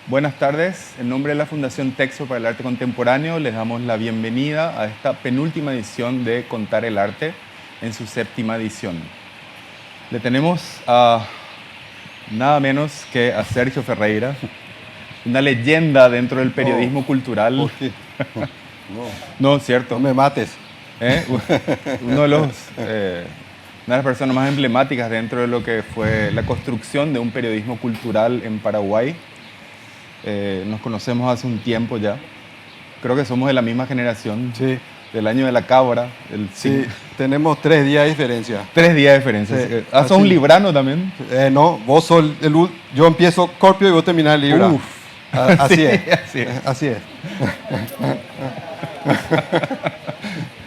Buenas tardes. En nombre de la Fundación Texto para el Arte Contemporáneo les damos la bienvenida a esta penúltima edición de Contar el Arte en su séptima edición. Le tenemos a nada menos que a Sergio Ferreira, una leyenda dentro del periodismo cultural. ¿Por qué? No, cierto. No me mates. Uno de una de las personas más emblemáticas dentro de lo que fue la construcción de un periodismo cultural en Paraguay. Nos conocemos hace un tiempo ya. Creo que somos de la misma generación. Sí. Del año de la cabra. Sí, tenemos 3 días de diferencia. 3 días de diferencia. Sí. ¿Sos un librano también? No, vos sos yo empiezo Scorpio y vos terminás el Libra. Uf. Así Sí, es. así es. Así es.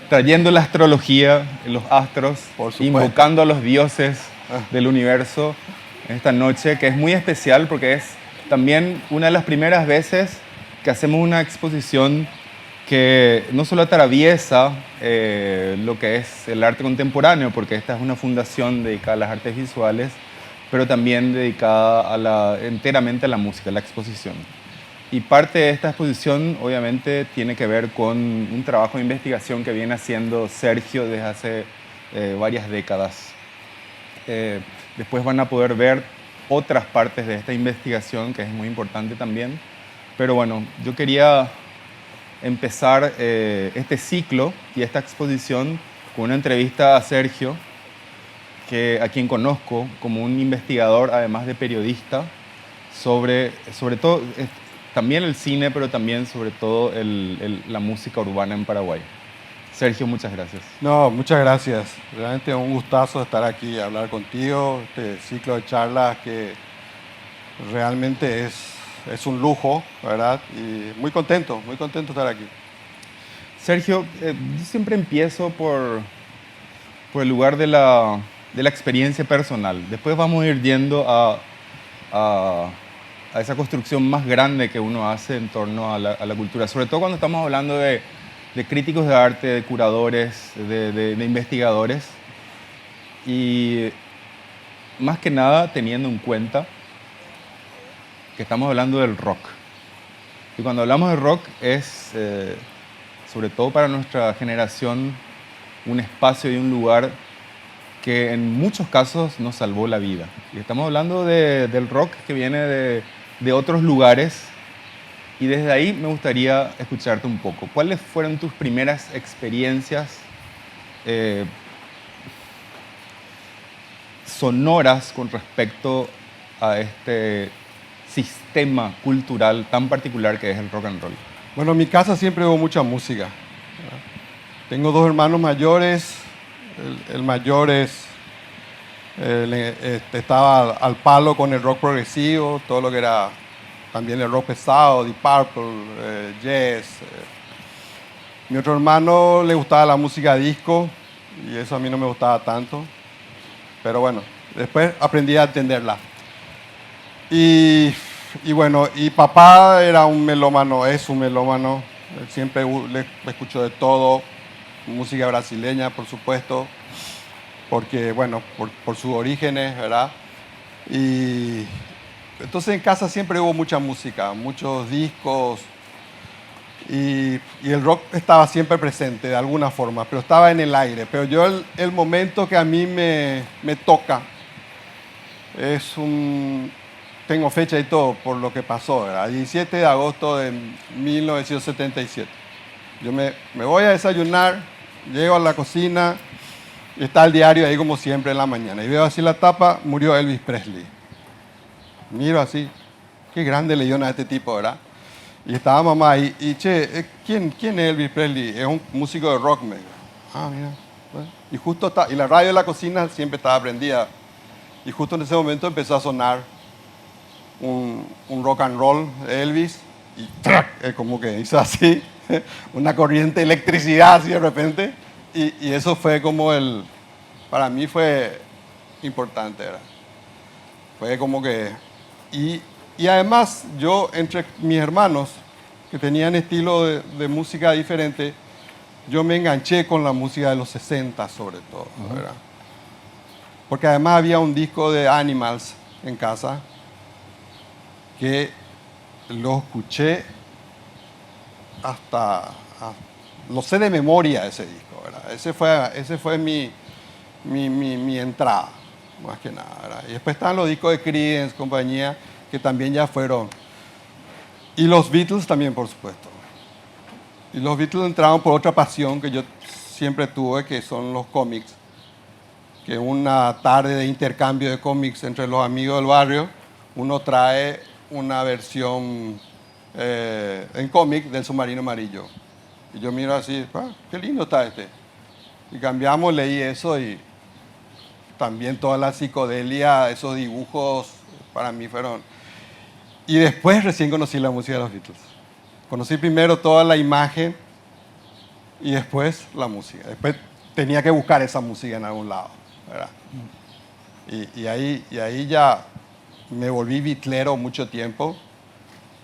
Trayendo la astrología, los astros, Por supuesto. invocando a los dioses del universo esta noche, que es muy especial porque es también una de las primeras veces que hacemos una exposición que no solo atraviesa lo que es el arte contemporáneo, porque esta es una fundación dedicada a las artes visuales, pero también dedicada enteramente a la música, a la exposición. Y parte de esta exposición, obviamente, tiene que ver con un trabajo de investigación que viene haciendo Sergio desde hace varias décadas. Después van a poder ver otras partes de esta investigación, que es muy importante también. Pero bueno, yo quería empezar este ciclo y esta exposición con una entrevista a Sergio, a quien conozco como un investigador, además de periodista, sobre todo también el cine, pero también sobre todo la música urbana en Paraguay. Sergio, muchas gracias. No, muchas gracias. Realmente un gustazo estar aquí y hablar contigo. Este ciclo de charlas que realmente es un lujo, ¿verdad? Y muy contento de estar aquí. Sergio, yo siempre empiezo por el lugar de la experiencia personal. Después vamos a ir yendo a esa construcción más grande que uno hace en torno a la cultura. Sobre todo cuando estamos hablando de críticos de arte, de curadores, de investigadores. Y más que nada teniendo en cuenta que estamos hablando del rock. Y cuando hablamos de rock es, sobre todo para nuestra generación, un espacio y un lugar que en muchos casos nos salvó la vida. Y estamos hablando del rock que viene de otros lugares. Y desde ahí me gustaría escucharte un poco. ¿Cuáles fueron tus primeras experiencias sonoras con respecto a este sistema cultural tan particular que es el rock and roll? Bueno, en mi casa siempre hubo mucha música. Tengo 2 hermanos mayores. El mayor estaba al palo con el rock progresivo, todo lo que era también el rock pesado, Deep Purple, Yes. Mi otro hermano le gustaba la música disco y eso a mí no me gustaba tanto. Pero bueno, después aprendí a entenderla. Y bueno, y papá era un melómano, es un melómano. Él siempre le escuchó de todo. Música brasileña, por supuesto, porque, bueno, por sus orígenes, ¿verdad? Y entonces en casa siempre hubo mucha música, muchos discos, y el rock estaba siempre presente de alguna forma, pero estaba en el aire. Pero yo el momento que a mí me toca tengo fecha y todo por lo que pasó, ¿verdad? 17 de agosto de 1977. Yo me voy a desayunar, llego a la cocina y está el diario ahí como siempre en la mañana. Y veo así la tapa, murió Elvis Presley. Miro así, qué grande leyona este tipo, ¿verdad? Y estaba mamá ahí, y che, ¿quién es Elvis Presley? Es un músico de rock, me dijo. Ah, mira. Bueno. Y la radio de la cocina siempre estaba prendida. Y justo en ese momento empezó a sonar un rock and roll de Elvis. Y como que hizo así, una corriente de electricidad así de repente. Y eso fue como para mí fue importante, ¿verdad? Fue como que... Y además yo, entre mis hermanos, que tenían estilo de música diferente, yo me enganché con la música de los 60 sobre todo, ¿verdad? Porque además había un disco de Animals en casa que lo escuché hasta, lo sé de memoria ese disco, ¿verdad? Ese fue mi entrada, más que nada, ¿verdad? Y después están los discos de Creedence, compañía, que también ya fueron. Y los Beatles también, por supuesto. Y los Beatles entraron por otra pasión que yo siempre tuve, que son los cómics. Que una tarde de intercambio de cómics entre los amigos del barrio, uno trae una versión en cómic del Submarino Amarillo. Y yo miro así, qué lindo está este. Y cambiamos, leí eso y también toda la psicodelia, esos dibujos, para mí fueron... Y después recién conocí la música de los Beatles. Conocí primero toda la imagen y después la música. Después tenía que buscar esa música en algún lado, ¿verdad? Y ahí ya me volví beatlero mucho tiempo,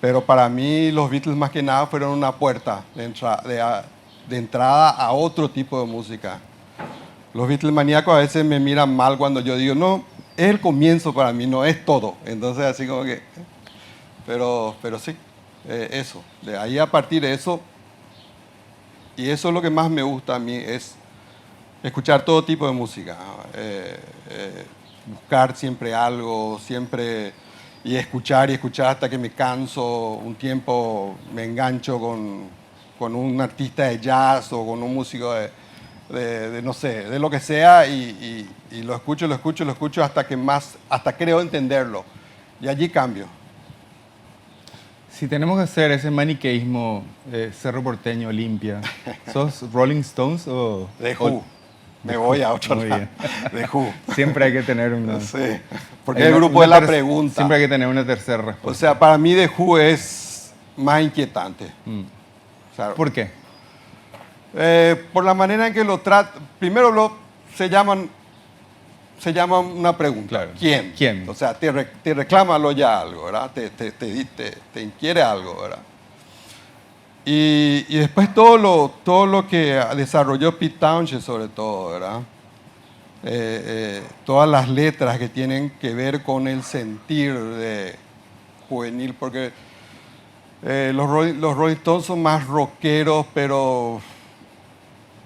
pero para mí los Beatles más que nada fueron una puerta de entrada a otro tipo de música. Los Beatles maníacos a veces me miran mal cuando yo digo, no, es el comienzo para mí, no es todo. Entonces así como que... Pero sí, eso. De ahí a partir de eso, y eso es lo que más me gusta a mí, es escuchar todo tipo de música. Buscar siempre algo, siempre... Y escuchar hasta que me canso. Un tiempo me engancho con un artista de jazz o con un músico de no sé, de lo que sea y lo escucho hasta creo entenderlo. Y allí cambio. Si tenemos que hacer ese maniqueísmo Cerro Porteño, Olimpia, ¿sos Rolling Stones o...? The Who. Me voy a otro lado. Bien. The Who. Siempre hay que tener una... Sí, porque es el grupo de la pregunta. Siempre hay que tener una tercera respuesta. O sea, para mí The Who es más inquietante. O sea, ¿Por qué? Por la manera en que lo tratan. Primero se llaman una pregunta. Claro. ¿Quién? ¿Quién? O sea, te reclama lo ya algo, ¿verdad? Te inquiere algo, ¿verdad? Y después todo lo que desarrolló Pete Townshend sobre todo, ¿verdad? Todas las letras que tienen que ver con el sentir de juvenil, porque los Rolling Stones son más rockeros, pero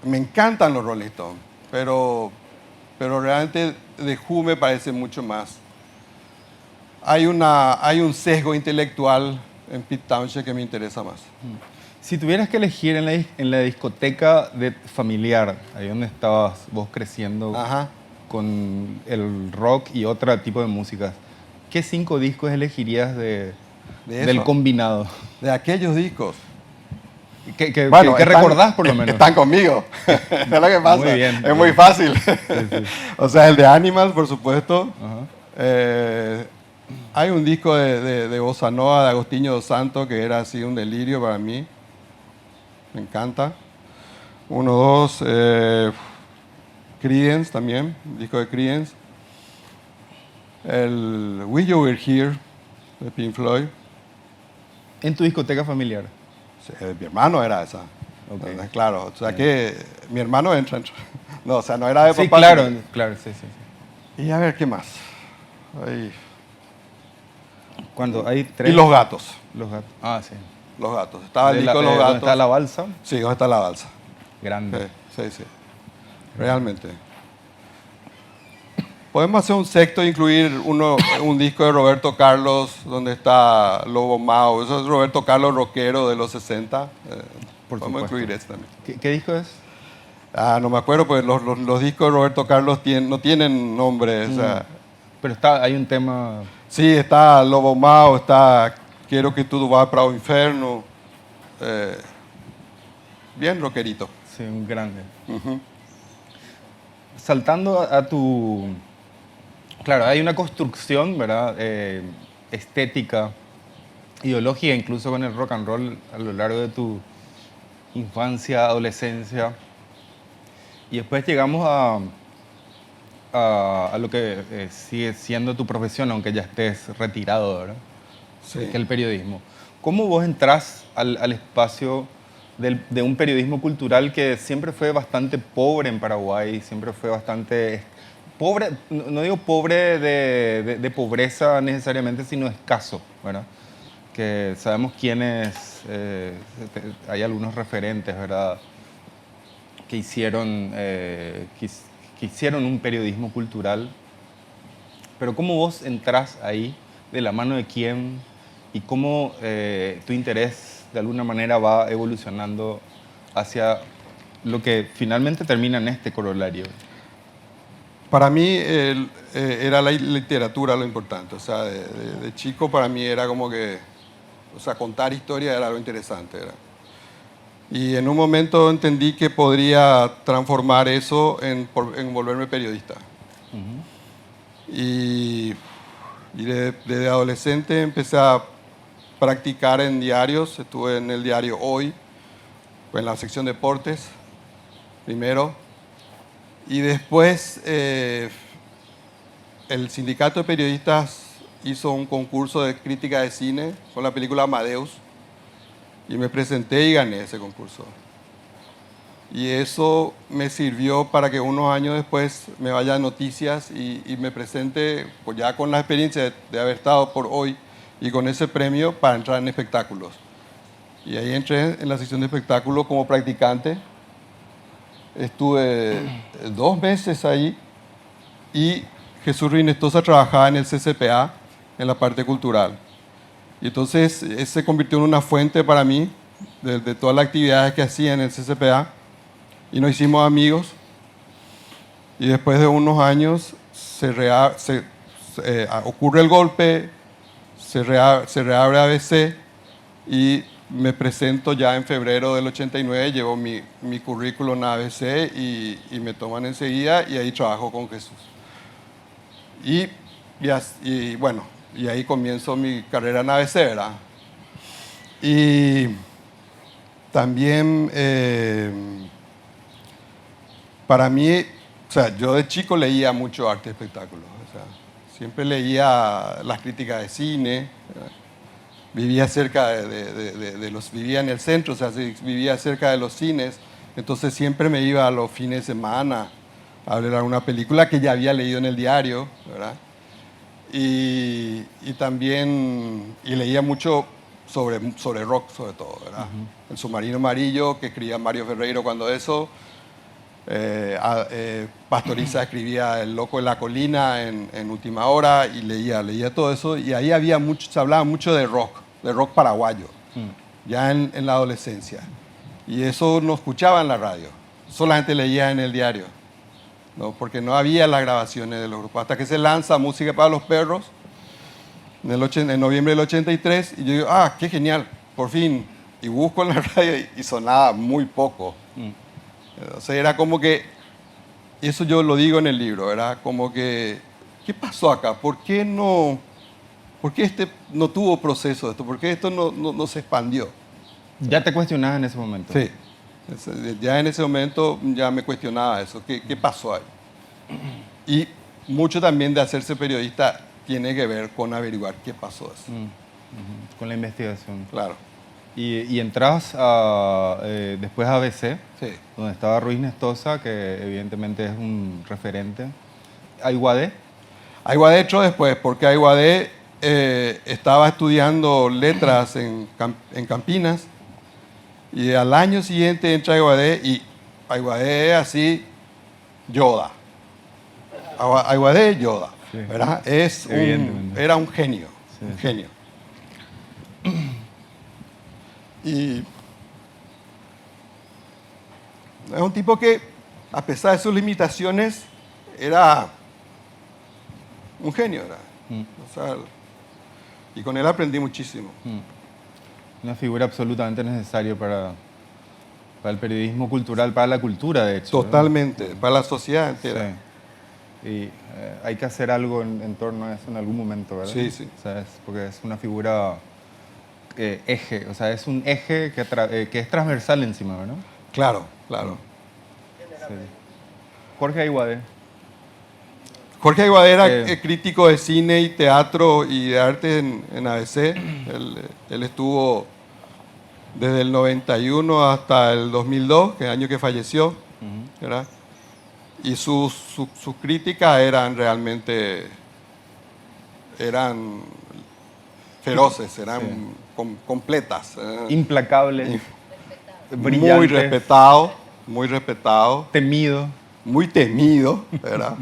me encantan los Rolling Stones, pero realmente The Who me parece mucho más. Hay un sesgo intelectual en Pete Townshend que me interesa más. Si tuvieras que elegir en la discoteca familiar, ahí donde estabas vos creciendo, Ajá. con el rock y otro tipo de músicas, ¿qué 5 discos elegirías del combinado? De aquellos discos. ¿Qué Bueno, recordás por lo menos? Están conmigo. Es lo que pasa. Muy bien, es bien. muy fácil. Sí. O sea, el de Animals, por supuesto. Ajá. Hay un disco de Bossa Nova de Agostinho dos Santos que era así un delirio para mí. Me encanta. 1, 2. Creedence también, un disco de Creedence. El Wish You Were Here de Pink Floyd. ¿En tu discoteca familiar? Sí, mi hermano era esa. Okay. Claro, o sea que mi hermano entra. No, o sea, no era de Sí, papá. claro, sí. Y a ver, ¿qué más? Ahí. Cuando hay 3... Y Los Gatos. Los Gatos. Ah, sí. Los Gatos. Estaba el disco de Los ¿Dónde Gatos. está la balsa? Sí, ¿dónde está la balsa? Grande. Sí. Realmente. Podemos hacer un sexto e incluir un disco de Roberto Carlos donde está Lobo Mao. Eso es Roberto Carlos rockero de los 60. Podemos incluir ese también. ¿Qué disco es? No me acuerdo, pues los discos de Roberto Carlos no tienen nombre. O sea, Pero hay un tema... sí, está Lobo Mao, está Quiero que tú vas para el infierno. Bien rockerito. Sí, un grande. Uh-huh. Saltando a tu... Claro, hay una construcción, ¿verdad? Estética, ideológica, incluso con el rock and roll a lo largo de tu infancia, adolescencia. Y después llegamos a lo que sigue siendo tu profesión, aunque ya estés retirado, ¿verdad? Sí. Que es el periodismo. ¿Cómo vos entrás al espacio de un periodismo cultural que siempre fue bastante pobre en Paraguay, siempre fue bastante pobre, no digo pobre de pobreza necesariamente, sino escaso, ¿verdad? que sabemos quiénes, hay algunos referentes, ¿verdad? Que hicieron, que hicieron un periodismo cultural. Pero ¿cómo vos entrás ahí? ¿De la mano de quién? ¿Y cómo tu interés de alguna manera va evolucionando hacia lo que finalmente termina en este corolario? Para mí era la literatura lo importante. O sea, de chico para mí era como que, o sea, contar historia era lo interesante. Y en un momento entendí que podría transformar eso en volverme periodista. Y desde adolescente empecé a practicar en diarios. Estuve en el diario Hoy, en la sección deportes, primero. Y después el sindicato de periodistas hizo un concurso de crítica de cine con la película Amadeus. Y me presenté y gané ese concurso. Y eso me sirvió para que unos años después me vaya a noticias y me presente, pues ya con la experiencia de haber estado por Hoy y con ese premio para entrar en espectáculos. Y ahí entré en la sección de espectáculos como practicante. Estuve 2 meses ahí y Jesús Rinestosa trabajaba en el CCPA, en la parte cultural. Y entonces se convirtió en una fuente para mí de todas las actividades que hacía en el CCPA. Y nos hicimos amigos. Y después de unos años ocurre el golpe, se reabre ABC y me presento ya en febrero del 89, llevo mi currículum a ABC y me toman enseguida y ahí trabajo con Jesús. Y bueno, y ahí comienzo mi carrera en ABC, ¿verdad? Y también para mí, o sea, yo de chico leía mucho arte y espectáculos. O sea, siempre leía las críticas de cine. Vivía cerca vivía en el centro, o sea, vivía cerca de los cines. Entonces siempre me iba a los fines de semana a ver alguna película que ya había leído en el diario, ¿verdad? Y también leía mucho sobre rock, sobre todo, ¿verdad? El Submarino Amarillo, que escribía Mario Ferreiro cuando eso. Pastoriza escribía El Loco de la Colina en Última Hora y leía todo eso. Y ahí se hablaba mucho de rock paraguayo, ya en la adolescencia. Y eso no escuchaba en la radio, solamente leía en el diario, ¿no? Porque no había las grabaciones de los grupos. Hasta que se lanza Música para los Perros en noviembre del 83 y yo digo, qué genial, por fin. Y busco en la radio y sonaba muy poco. O sea, era como que, eso yo lo digo en el libro, era como que, ¿qué pasó acá? ¿Por qué este no tuvo proceso esto? ¿Por qué esto no se expandió? ¿Ya te cuestionabas en ese momento? Sí, ya en ese momento ya me cuestionaba eso, ¿qué pasó ahí? Y mucho también de hacerse periodista tiene que ver con averiguar qué pasó eso. Con la investigación. Claro. Y entras después a ABC, Sí. donde estaba Ruiz Nestosa, que evidentemente es un referente. Aiguadé. Aiguadé entró después, porque Aiguadé estaba estudiando letras en Campinas y al año siguiente entra Aiguadé y Aiguadé es así, Yoda. Aiguadé Yoda, sí. ¿Verdad? Era un genio, sí. Un genio. Y es un tipo que, a pesar de sus limitaciones, era un genio, ¿verdad? O sea, y con él aprendí muchísimo. Una figura absolutamente necesaria para el periodismo cultural, para la cultura, de hecho. Totalmente, ¿verdad? Para la sociedad entera. Sí. Y hay que hacer algo en torno a eso en algún momento, ¿verdad? Sí, sí. O sea, porque es una figura eje, o sea, es un eje que es transversal encima, ¿verdad? Claro, claro. Sí. Jorge Aiguadé. Jorge Aiguadé era crítico de cine y teatro y de arte en ABC. Él estuvo desde el 91 hasta el 2002, que es el año que falleció, ¿verdad? Y sus críticas eran realmente feroces, eran completas. Implacable, Muy brillante, respetado, temido, muy temido, ¿verdad?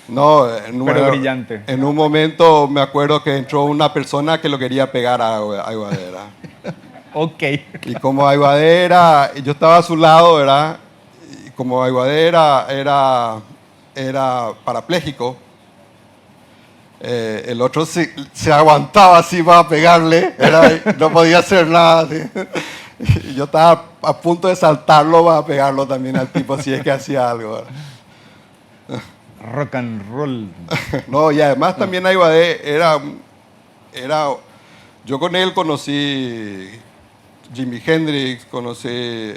No, pero brillante. en un momento me acuerdo que entró una persona que lo quería pegar a Aguadera. Ok. Y como Aguadera, yo estaba a su lado, ¿verdad? Y como Aguadera era parapléjico, el otro se aguantaba así para pegarle, ¿verdad? No podía hacer nada. Así. Y yo estaba a punto de saltarlo para pegarlo también al tipo si es que hacía algo, ¿verdad? Rock and roll. No, y además también Aguadé yo con él conocí Jimi Hendrix, conocí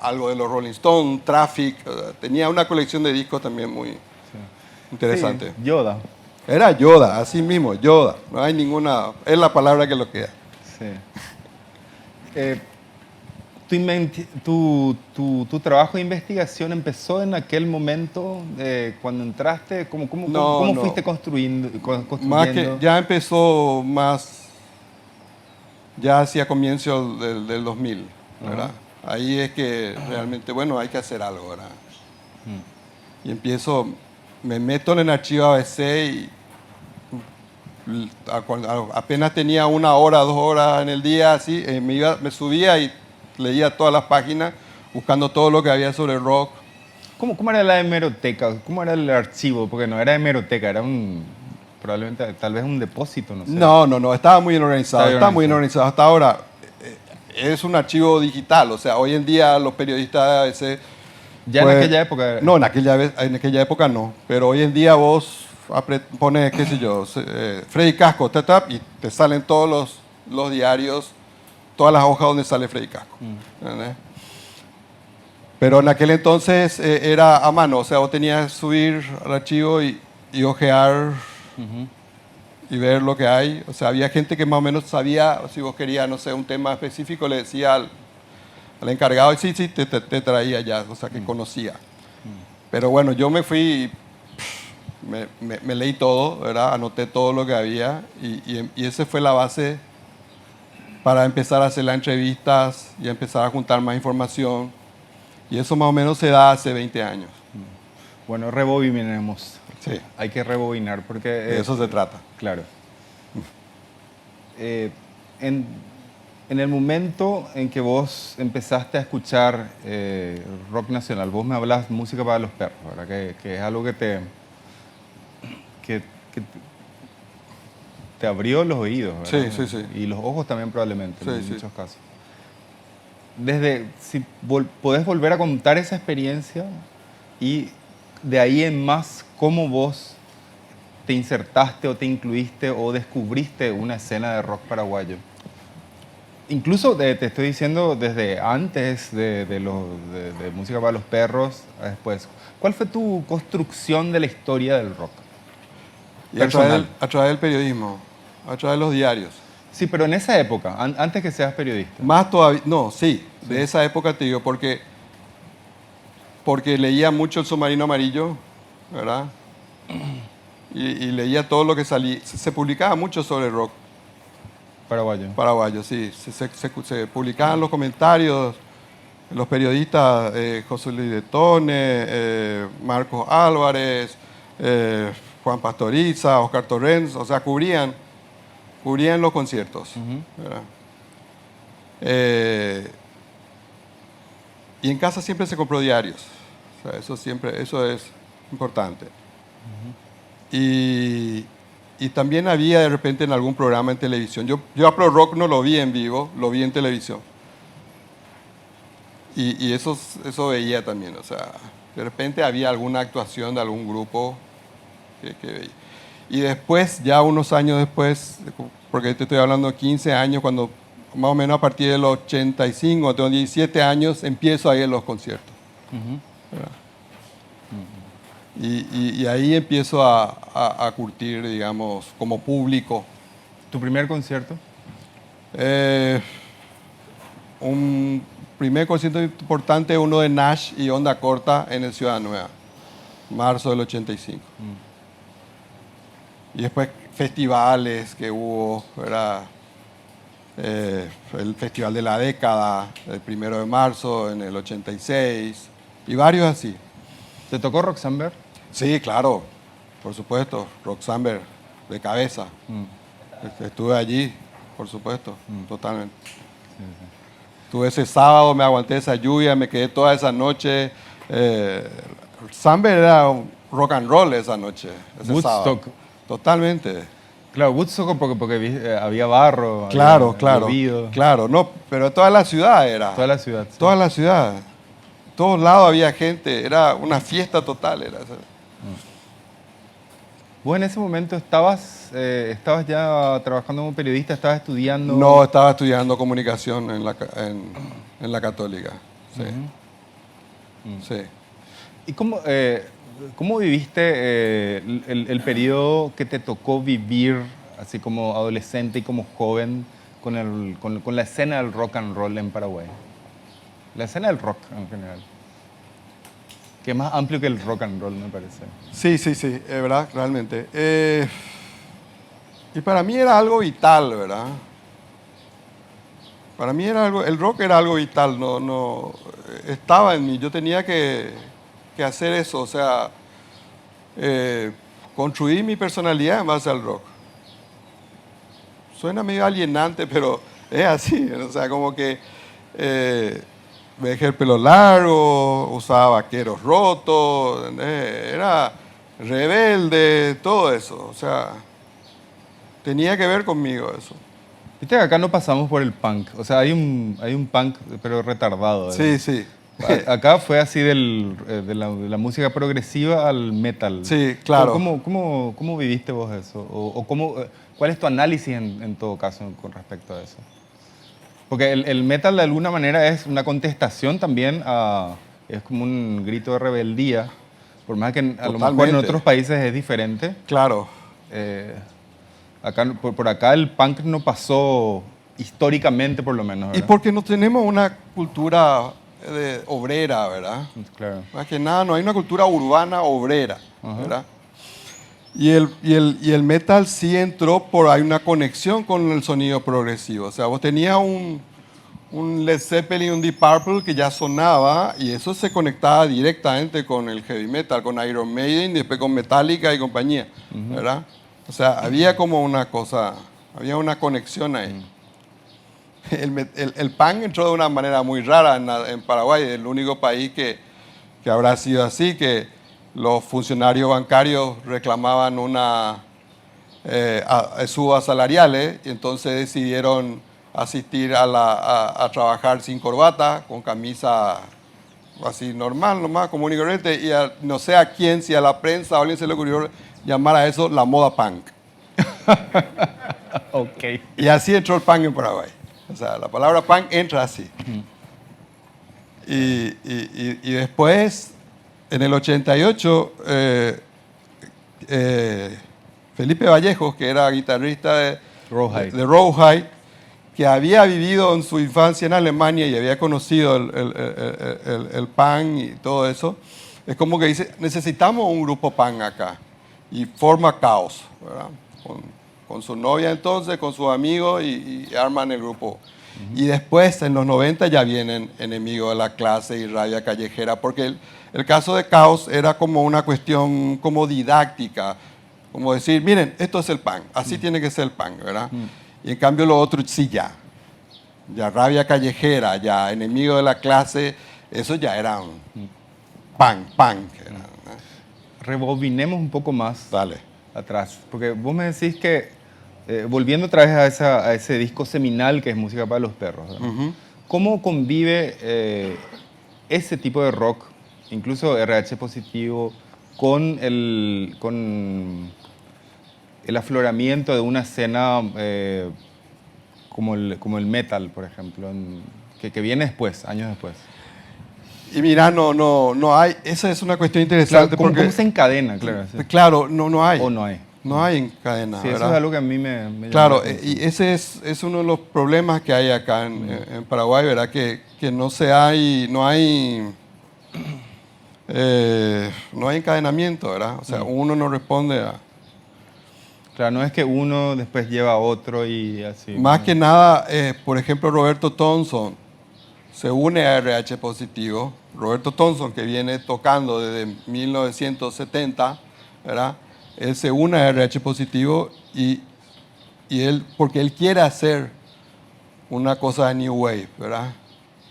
algo de los Rolling Stones, Traffic, tenía una colección de discos también muy interesante. Sí, Yoda. Era Yoda, así mismo, Yoda, no hay ninguna, es la palabra que lo queda. Sí. Tu trabajo de investigación empezó en aquel momento cuando entraste. ¿Cómo fuiste Más que, construyendo? ya empezó más, ya hacia comienzos del 2000, ¿verdad? Ahí es que realmente, bueno, hay que hacer algo, ¿verdad? Y empiezo, me meto en el archivo ABC y apenas tenía 1 hora, 2 horas en el día, así, me subía y leía todas las páginas buscando todo lo que había sobre rock. ¿Cómo era la hemeroteca? ¿Cómo era el archivo? Porque no era hemeroteca, era probablemente, tal vez un depósito, no sé. No, estaba muy bien organizado, Está bien organizado. hasta ahora. Es un archivo digital, o sea, hoy en día los periodistas a veces... Ya en aquella época. No, en aquella época no, pero hoy en día vos pones, qué sé yo, Freddy Casco, y te salen todos los diarios, todas las hojas donde sale Freddy Casco. ¿Entendés? Pero en aquel entonces era a mano, o sea, vos tenías que subir al archivo y ojear y ver lo que hay. O sea, había gente que más o menos sabía, si vos querías, no sé, un tema específico, le decía al encargado y sí, te traía ya, o sea, que conocía. Pero bueno, yo me fui, me leí todo, ¿verdad? Anoté todo lo que había y esa fue la base para empezar a hacer las entrevistas y empezar a juntar más información. Y eso más o menos se da hace 20 años. Bueno, rebobinemos. Sí. Hay que rebobinar porque... De eso se trata. Claro. En el momento en que vos empezaste a escuchar rock nacional, vos me hablas música para los perros, ¿verdad? Que es algo que te abrió los oídos, ¿verdad? Sí. Y los ojos también probablemente, en Sí. muchos casos. Si podés volver a contar esa experiencia y de ahí en más, cómo vos te insertaste o te incluiste o descubriste una escena de rock paraguayo. Incluso te estoy diciendo desde antes de Música para los Perros a después. ¿Cuál fue tu construcción de la historia del rock? Y a través del periodismo, a través de los diarios. Sí, pero en esa época, antes que seas periodista. Más todavía, no, sí, de esa época te digo, porque leía mucho El Submarino Amarillo, ¿verdad? Y leía todo lo que salía. Se publicaba mucho sobre rock paraguayo, sí. Se publicaban los comentarios, los periodistas José Luis de Tone, Marcos Álvarez, Juan Pastoriza, Oscar Torrens, o sea, cubrían los conciertos. ¿Verdad? Y en casa siempre se compró diarios. O sea, eso es importante. Y también había de repente en algún programa en televisión. Yo a Pro Rock no lo vi en vivo, lo vi en televisión. Y eso veía también. O sea, de repente había alguna actuación de algún grupo que veía. Y después, ya unos años después, porque te estoy hablando de 15 años, cuando más o menos a partir de los 85, tengo 17 años, empiezo a ir a los conciertos. Y ahí empiezo a curtir, digamos, como público. ¿Tu primer concierto? Un primer concierto importante, uno de Nash y Onda Corta en el Ciudad Nueva, marzo del 85. Y después festivales que hubo, ¿verdad? el Festival de la Década, el 1 de marzo en el 86, y varios así. ¿Te tocó Roxanne ver? Sí, claro, por supuesto, Roxanne de cabeza. Estuve allí, por supuesto, totalmente. Estuve ese sábado, me aguanté esa lluvia, me quedé toda esa noche. Samber era un rock and roll esa noche, ese Woodstock. sábado. Totalmente. Claro, Woodstock porque había barro, Claro, había claro, llovido. claro. No, pero toda la ciudad era. Toda la ciudad. Sí. Toda la ciudad. Todos lados había gente. Era una fiesta total. Era. ¿Vos en ese momento estabas ya trabajando como periodista, estabas estudiando? No, estaba estudiando comunicación en la Católica. Sí. Sí. ¿Y cómo viviste el periodo que te tocó vivir, así como adolescente y como joven, con la escena del rock and roll en Paraguay? La escena del rock en general. Que es más amplio que el rock and roll, me parece. Sí, es verdad, realmente. Y para mí era algo vital, ¿verdad? Para mí el rock era algo vital, no estaba en mí. Yo tenía que hacer eso, o sea, construir mi personalidad en base al rock. Suena medio alienante, pero es así, o sea, como que me dejé el pelo largo, usaba vaqueros rotos, era rebelde, todo eso, o sea, tenía que ver conmigo eso. Viste que acá no pasamos por el punk, o sea, hay un punk, pero retardado. Sí. Acá fue así de la música progresiva al metal. Sí, claro. ¿Cómo viviste vos eso? ¿Cuál es tu análisis en todo caso con respecto a eso? Porque el metal de alguna manera es una contestación también es como un grito de rebeldía, por más que a lo mejor en otros países es diferente. Claro. Por acá el punk no pasó históricamente, por lo menos, ¿verdad? Y porque no tenemos una cultura obrera, ¿verdad? Claro. Más que nada, no hay una cultura urbana obrera, ¿verdad? Y el metal sí entró hay una conexión con el sonido progresivo. O sea, vos tenías un Led Zeppelin, un Deep Purple que ya sonaba y eso se conectaba directamente con el heavy metal, con Iron Maiden y después con Metallica y compañía, ¿verdad? O sea, había como una cosa, había una conexión ahí. El punk entró de una manera muy rara en Paraguay, el único país que habrá sido así, que los funcionarios bancarios reclamaban subas salariales y entonces decidieron asistir a trabajar sin corbata, con camisa así normal, nomás, común y corriente, y no sé a quién, si a la prensa o a alguien se le ocurrió llamar a eso la moda punk. Okay. Y así entró el punk en Paraguay. O sea, la palabra punk entra así. Y después, en el 88, Felipe Vallejos, que era guitarrista de Rawhide, que había vivido en su infancia en Alemania y había conocido el punk y todo eso, es como que dice, necesitamos un grupo punk acá. Y forma Caos, ¿verdad? Con su novia entonces, con sus amigos y arman el grupo. Y después, en los 90, ya vienen Enemigos de la Clase y Rabia Callejera, porque el caso de Caos era como una cuestión como didáctica, como decir, miren, esto es el punk, así tiene que ser el punk, ¿verdad? Y en cambio lo otro, sí, ya Rabia Callejera, ya Enemigo de la Clase, eso ya era un punk. Rebobinemos un poco más Dale. atrás, porque vos me decís que, volviendo otra vez a ese disco seminal que es Música para los Perros, ¿cómo convive ese tipo de rock, incluso RH positivo, con el afloramiento de una escena como el metal, por ejemplo, que viene después, años después? Y mira, no hay, esa es una cuestión interesante. Claro, ¿cómo se encadena? Claro, sí. Claro, no hay. O no hay. No hay en cadena. Sí, ¿verdad? eso es algo que a mí me claro, y ese es uno de los problemas que hay acá en Paraguay, ¿verdad? Que no hay encadenamiento, ¿verdad? O sea, uno no responde Claro, no es que uno después lleva a otro y así. Más que nada, por ejemplo, Roberto Thompson se une a RH Positivo. Roberto Thompson, que viene tocando desde 1970, ¿verdad? Él se une a RH Positivo y él, porque él quiere hacer una cosa de New Wave, ¿verdad?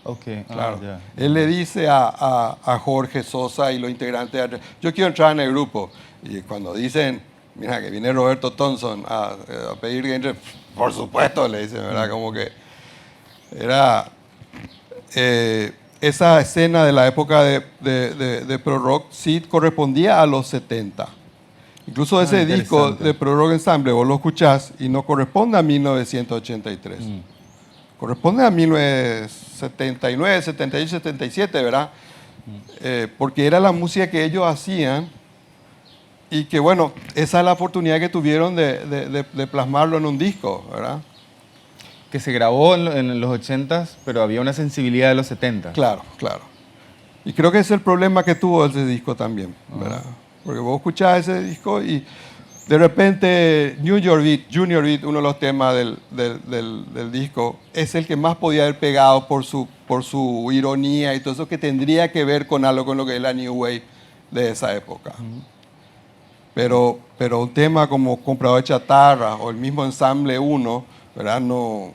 Ok, Claro. ya. Él le dice a Jorge Sosa y los integrantes, yo quiero entrar en el grupo. Y cuando dicen, mira, que viene Roberto Thompson a pedir que entre, por supuesto, le dicen, ¿verdad? Como que era esa escena de la época de Pro Rock sí correspondía a los 70. Incluso ese disco interesante. de Pro Rock Ensemble, vos lo escuchás y no corresponde a 1983. Corresponde a 1979, 78, 77, ¿verdad? Porque era la música que ellos hacían y que, bueno, esa es la oportunidad que tuvieron de plasmarlo en un disco, ¿verdad? Que se grabó en los 80s, pero había una sensibilidad de los 70s. Claro, claro. Y creo que ese es el problema que tuvo ese disco también, ¿verdad? Porque vos escuchás ese disco y de repente Junior Beat, uno de los temas del disco, es el que más podía haber pegado por su ironía y todo eso que tendría que ver con algo con lo que es la New Wave de esa época. Pero un tema como Comprador de Chatarra o el mismo Ensamble 1, ¿verdad? No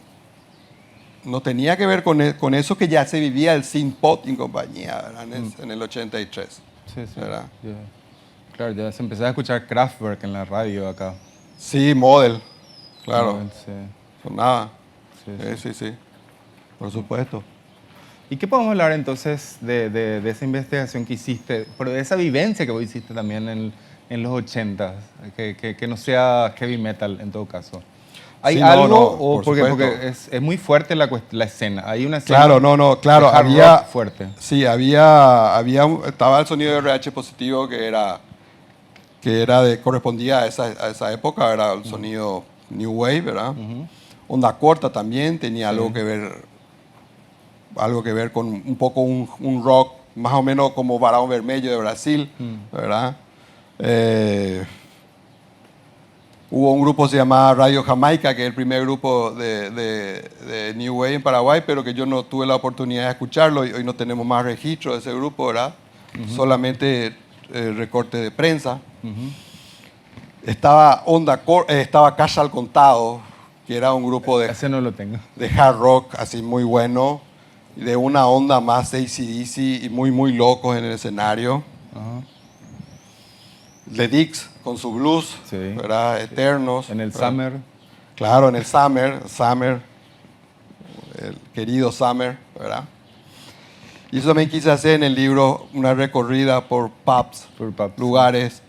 tenía que ver con eso que ya se vivía el synth-pop y compañía, ¿verdad? En el 83. Sí, sí. ¿Verdad? Claro, ya se empezaba a escuchar Kraftwerk en la radio acá. Sí, Model, claro, Model, sí. sonaba. Sí, Sí, por supuesto. ¿Y qué podemos hablar entonces de esa investigación que hiciste, pero de esa vivencia que vos hiciste también en los 80s, que no sea heavy metal en todo caso? ¿Hay Sí, algo? por Porque supuesto. es muy fuerte la escena. Hay una escena Claro, claro, de hard había, rock fuerte. sí, estaba el sonido de RH positivo que correspondía a esa época, era el sonido New Wave, ¿verdad? Onda Corta también tenía algo que ver con un poco un rock más o menos como Barão Vermelho de Brasil, ¿verdad? Hubo un grupo que se llamaba Radio Jamaica, que es el primer grupo de New Wave en Paraguay, pero que yo no tuve la oportunidad de escucharlo y hoy no tenemos más registro de ese grupo, ¿verdad? Solamente recorte de prensa. Estaba Cash al Contado, que era un grupo Ese no lo tengo. de hard rock así muy bueno, de una onda más AC/DC y muy, muy locos en el escenario. Ajá. The Dicks con su blues, Sí. ¿verdad? Eternos. En el ¿verdad? Summer. Claro, en el Summer, el querido Summer, ¿verdad? Y eso también quise hacer en el libro, una recorrida por pubs, Por pubs. lugares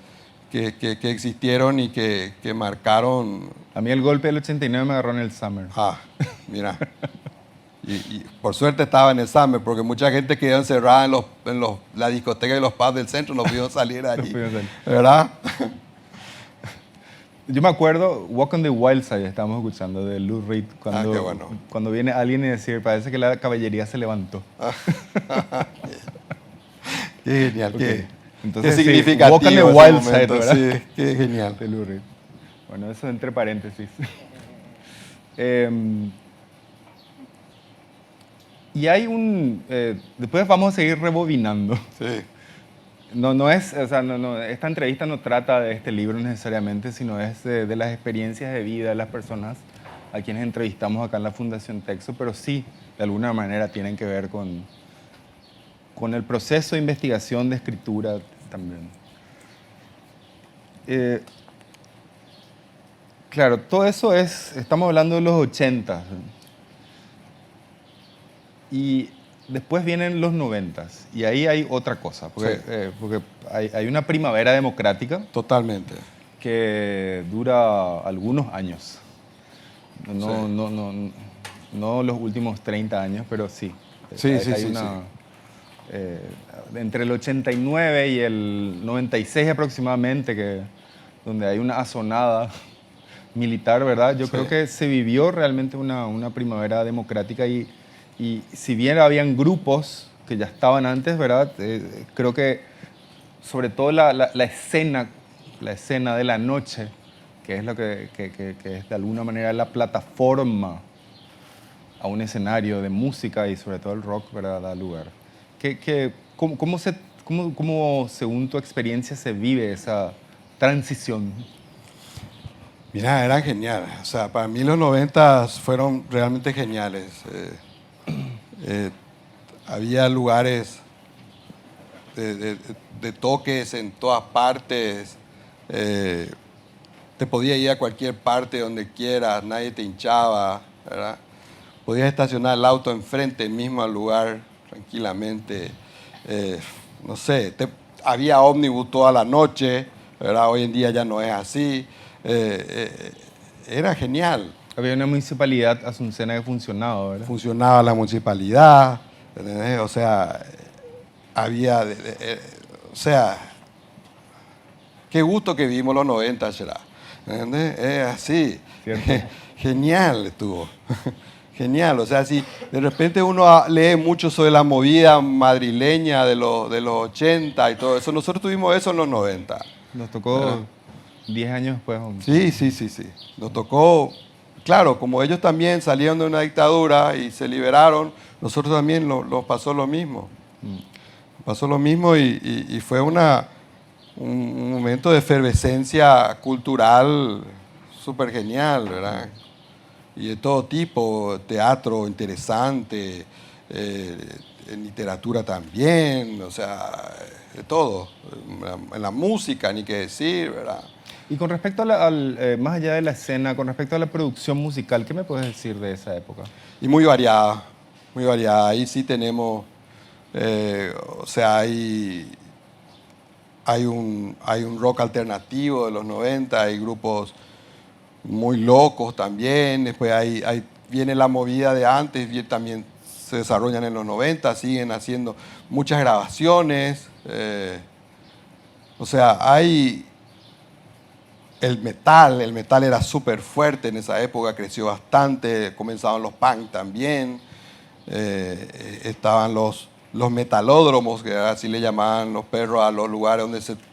que existieron y que marcaron. A mí el golpe del 89 me agarró en el Summer. Mira. Y por suerte estaba en el Summer, porque mucha gente quedó encerrada en la discoteca y los pubs del centro, no pudieron salir allí. pudieron salir. ¿Verdad? Yo me acuerdo, Walk on the Wild Side, estábamos escuchando de Lou Reed, qué bueno. cuando viene alguien y decir, parece que la caballería se levantó. Qué genial, Okay. qué Entonces, sí, significativo Walk on the ese Wild momento, Side, ¿verdad? sí, qué genial. De Lou Reed. Bueno, eso entre paréntesis. Y hay después vamos a seguir rebobinando. Sí. Esta entrevista no trata de este libro necesariamente, sino es de las experiencias de vida de las personas a quienes entrevistamos acá en la Fundación Texo, pero sí, de alguna manera tienen que ver con el proceso de investigación, de escritura también. Claro, todo eso estamos hablando de los 80. Y después vienen los 90s, y ahí hay otra cosa, porque hay una primavera democrática Totalmente. que dura algunos años. No los últimos 30 años, pero sí. Entre el 89 y el 96 aproximadamente, donde hay una asonada militar, ¿verdad? Yo creo que se vivió realmente una primavera democrática y si bien habían grupos que ya estaban antes, ¿verdad? Creo que sobre todo la escena de la noche que es lo que es de alguna manera la plataforma a un escenario de música y sobre todo el rock, ¿verdad?, da lugar. ¿Cómo, según tu experiencia, se vive esa transición? Mira, eran geniales. O sea, para mí los 90 fueron realmente geniales. Había lugares de toques en todas partes. Te podías ir a cualquier parte donde quieras, nadie te hinchaba, ¿verdad? Podías estacionar el auto enfrente mismo al lugar tranquilamente. No sé, había ómnibus toda la noche, ¿verdad? Hoy en día ya no es así. Era genial. Había una municipalidad asuncena que funcionaba, ¿verdad? Funcionaba la municipalidad, ¿entendés? O sea, había... o sea, qué gusto que vimos los 90, será. ¿Entendés? Es así. Genial estuvo. Genial. O sea, si de repente uno lee mucho sobre la movida madrileña de los 80 y todo eso, nosotros tuvimos eso en los 90. Nos tocó 10 años después. Sí. Nos tocó, claro, como ellos también salieron de una dictadura y se liberaron, nosotros también nos pasó lo mismo. Pasó lo mismo y fue un momento de efervescencia cultural súper genial, ¿verdad? Y de todo tipo, teatro interesante, literatura también, o sea, de todo. En la música, ni qué decir, ¿verdad? Y con respecto más allá de la escena, con respecto a la producción musical, ¿qué me puedes decir de esa época? Y muy variada, muy variada. Ahí sí tenemos, o sea, hay un rock alternativo de los 90, hay grupos muy locos también, después viene la movida de antes, y también se desarrollan en los 90, siguen haciendo muchas grabaciones, o sea, hay el metal era súper fuerte en esa época, creció bastante, comenzaban los punk también, estaban los metalódromos, que así le llamaban los perros a los lugares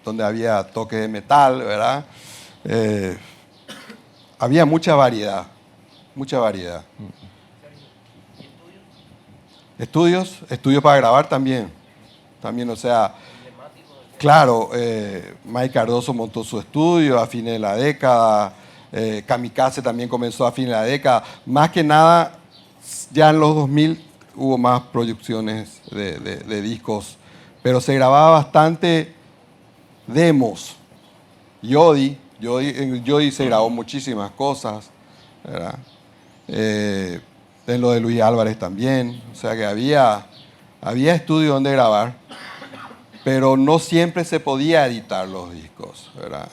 donde había toque de metal, ¿verdad? Había mucha variedad, mucha variedad. Estudios para grabar también, o sea, claro, Mike Cardoso montó su estudio a fines de la década, Kamikaze también comenzó a fines de la década, más que nada, ya en los 2000 hubo más producciones de discos, pero se grababa bastante demos, en Yodi se grabó muchísimas cosas, ¿verdad? En lo de Luis Álvarez también. O sea que había estudios donde grabar, pero no siempre se podía editar los discos, ¿verdad?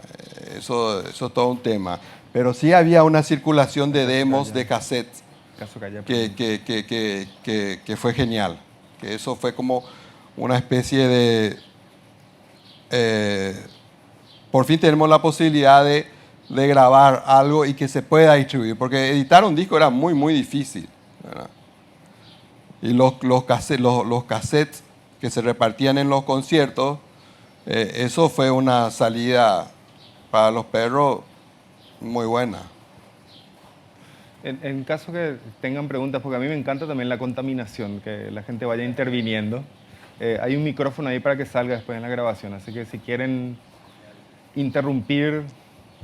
Eso es todo un tema. Pero sí había una circulación de demos, de cassettes, que fue genial. Que eso fue como una especie de... por fin tenemos la posibilidad de grabar algo y que se pueda distribuir, porque editar un disco era muy, muy difícil, ¿verdad? Y los cassettes que se repartían en los conciertos, eso fue una salida para los perros muy buena. En caso que tengan preguntas, porque a mí me encanta también la contaminación, que la gente vaya interviniendo. Hay un micrófono ahí para que salga después en la grabación, así que si quieren interrumpir,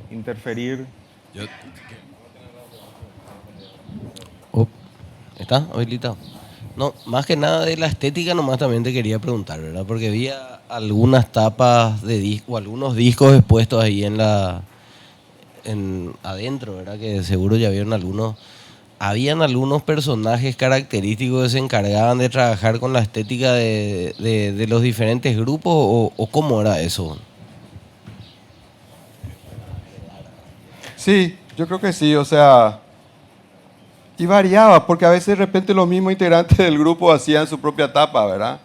interferir. ¿Está habilitado? No, más que nada de la estética nomás también te quería preguntar, ¿verdad? Porque había algunas tapas de disco, algunos discos expuestos ahí adentro, ¿verdad? Que seguro ya vieron algunos. ¿Habían algunos personajes característicos que se encargaban de trabajar con la estética de los diferentes grupos o cómo era eso? Sí, yo creo que sí, o sea, y variaba, porque a veces de repente los mismos integrantes del grupo hacían su propia tapa, ¿verdad?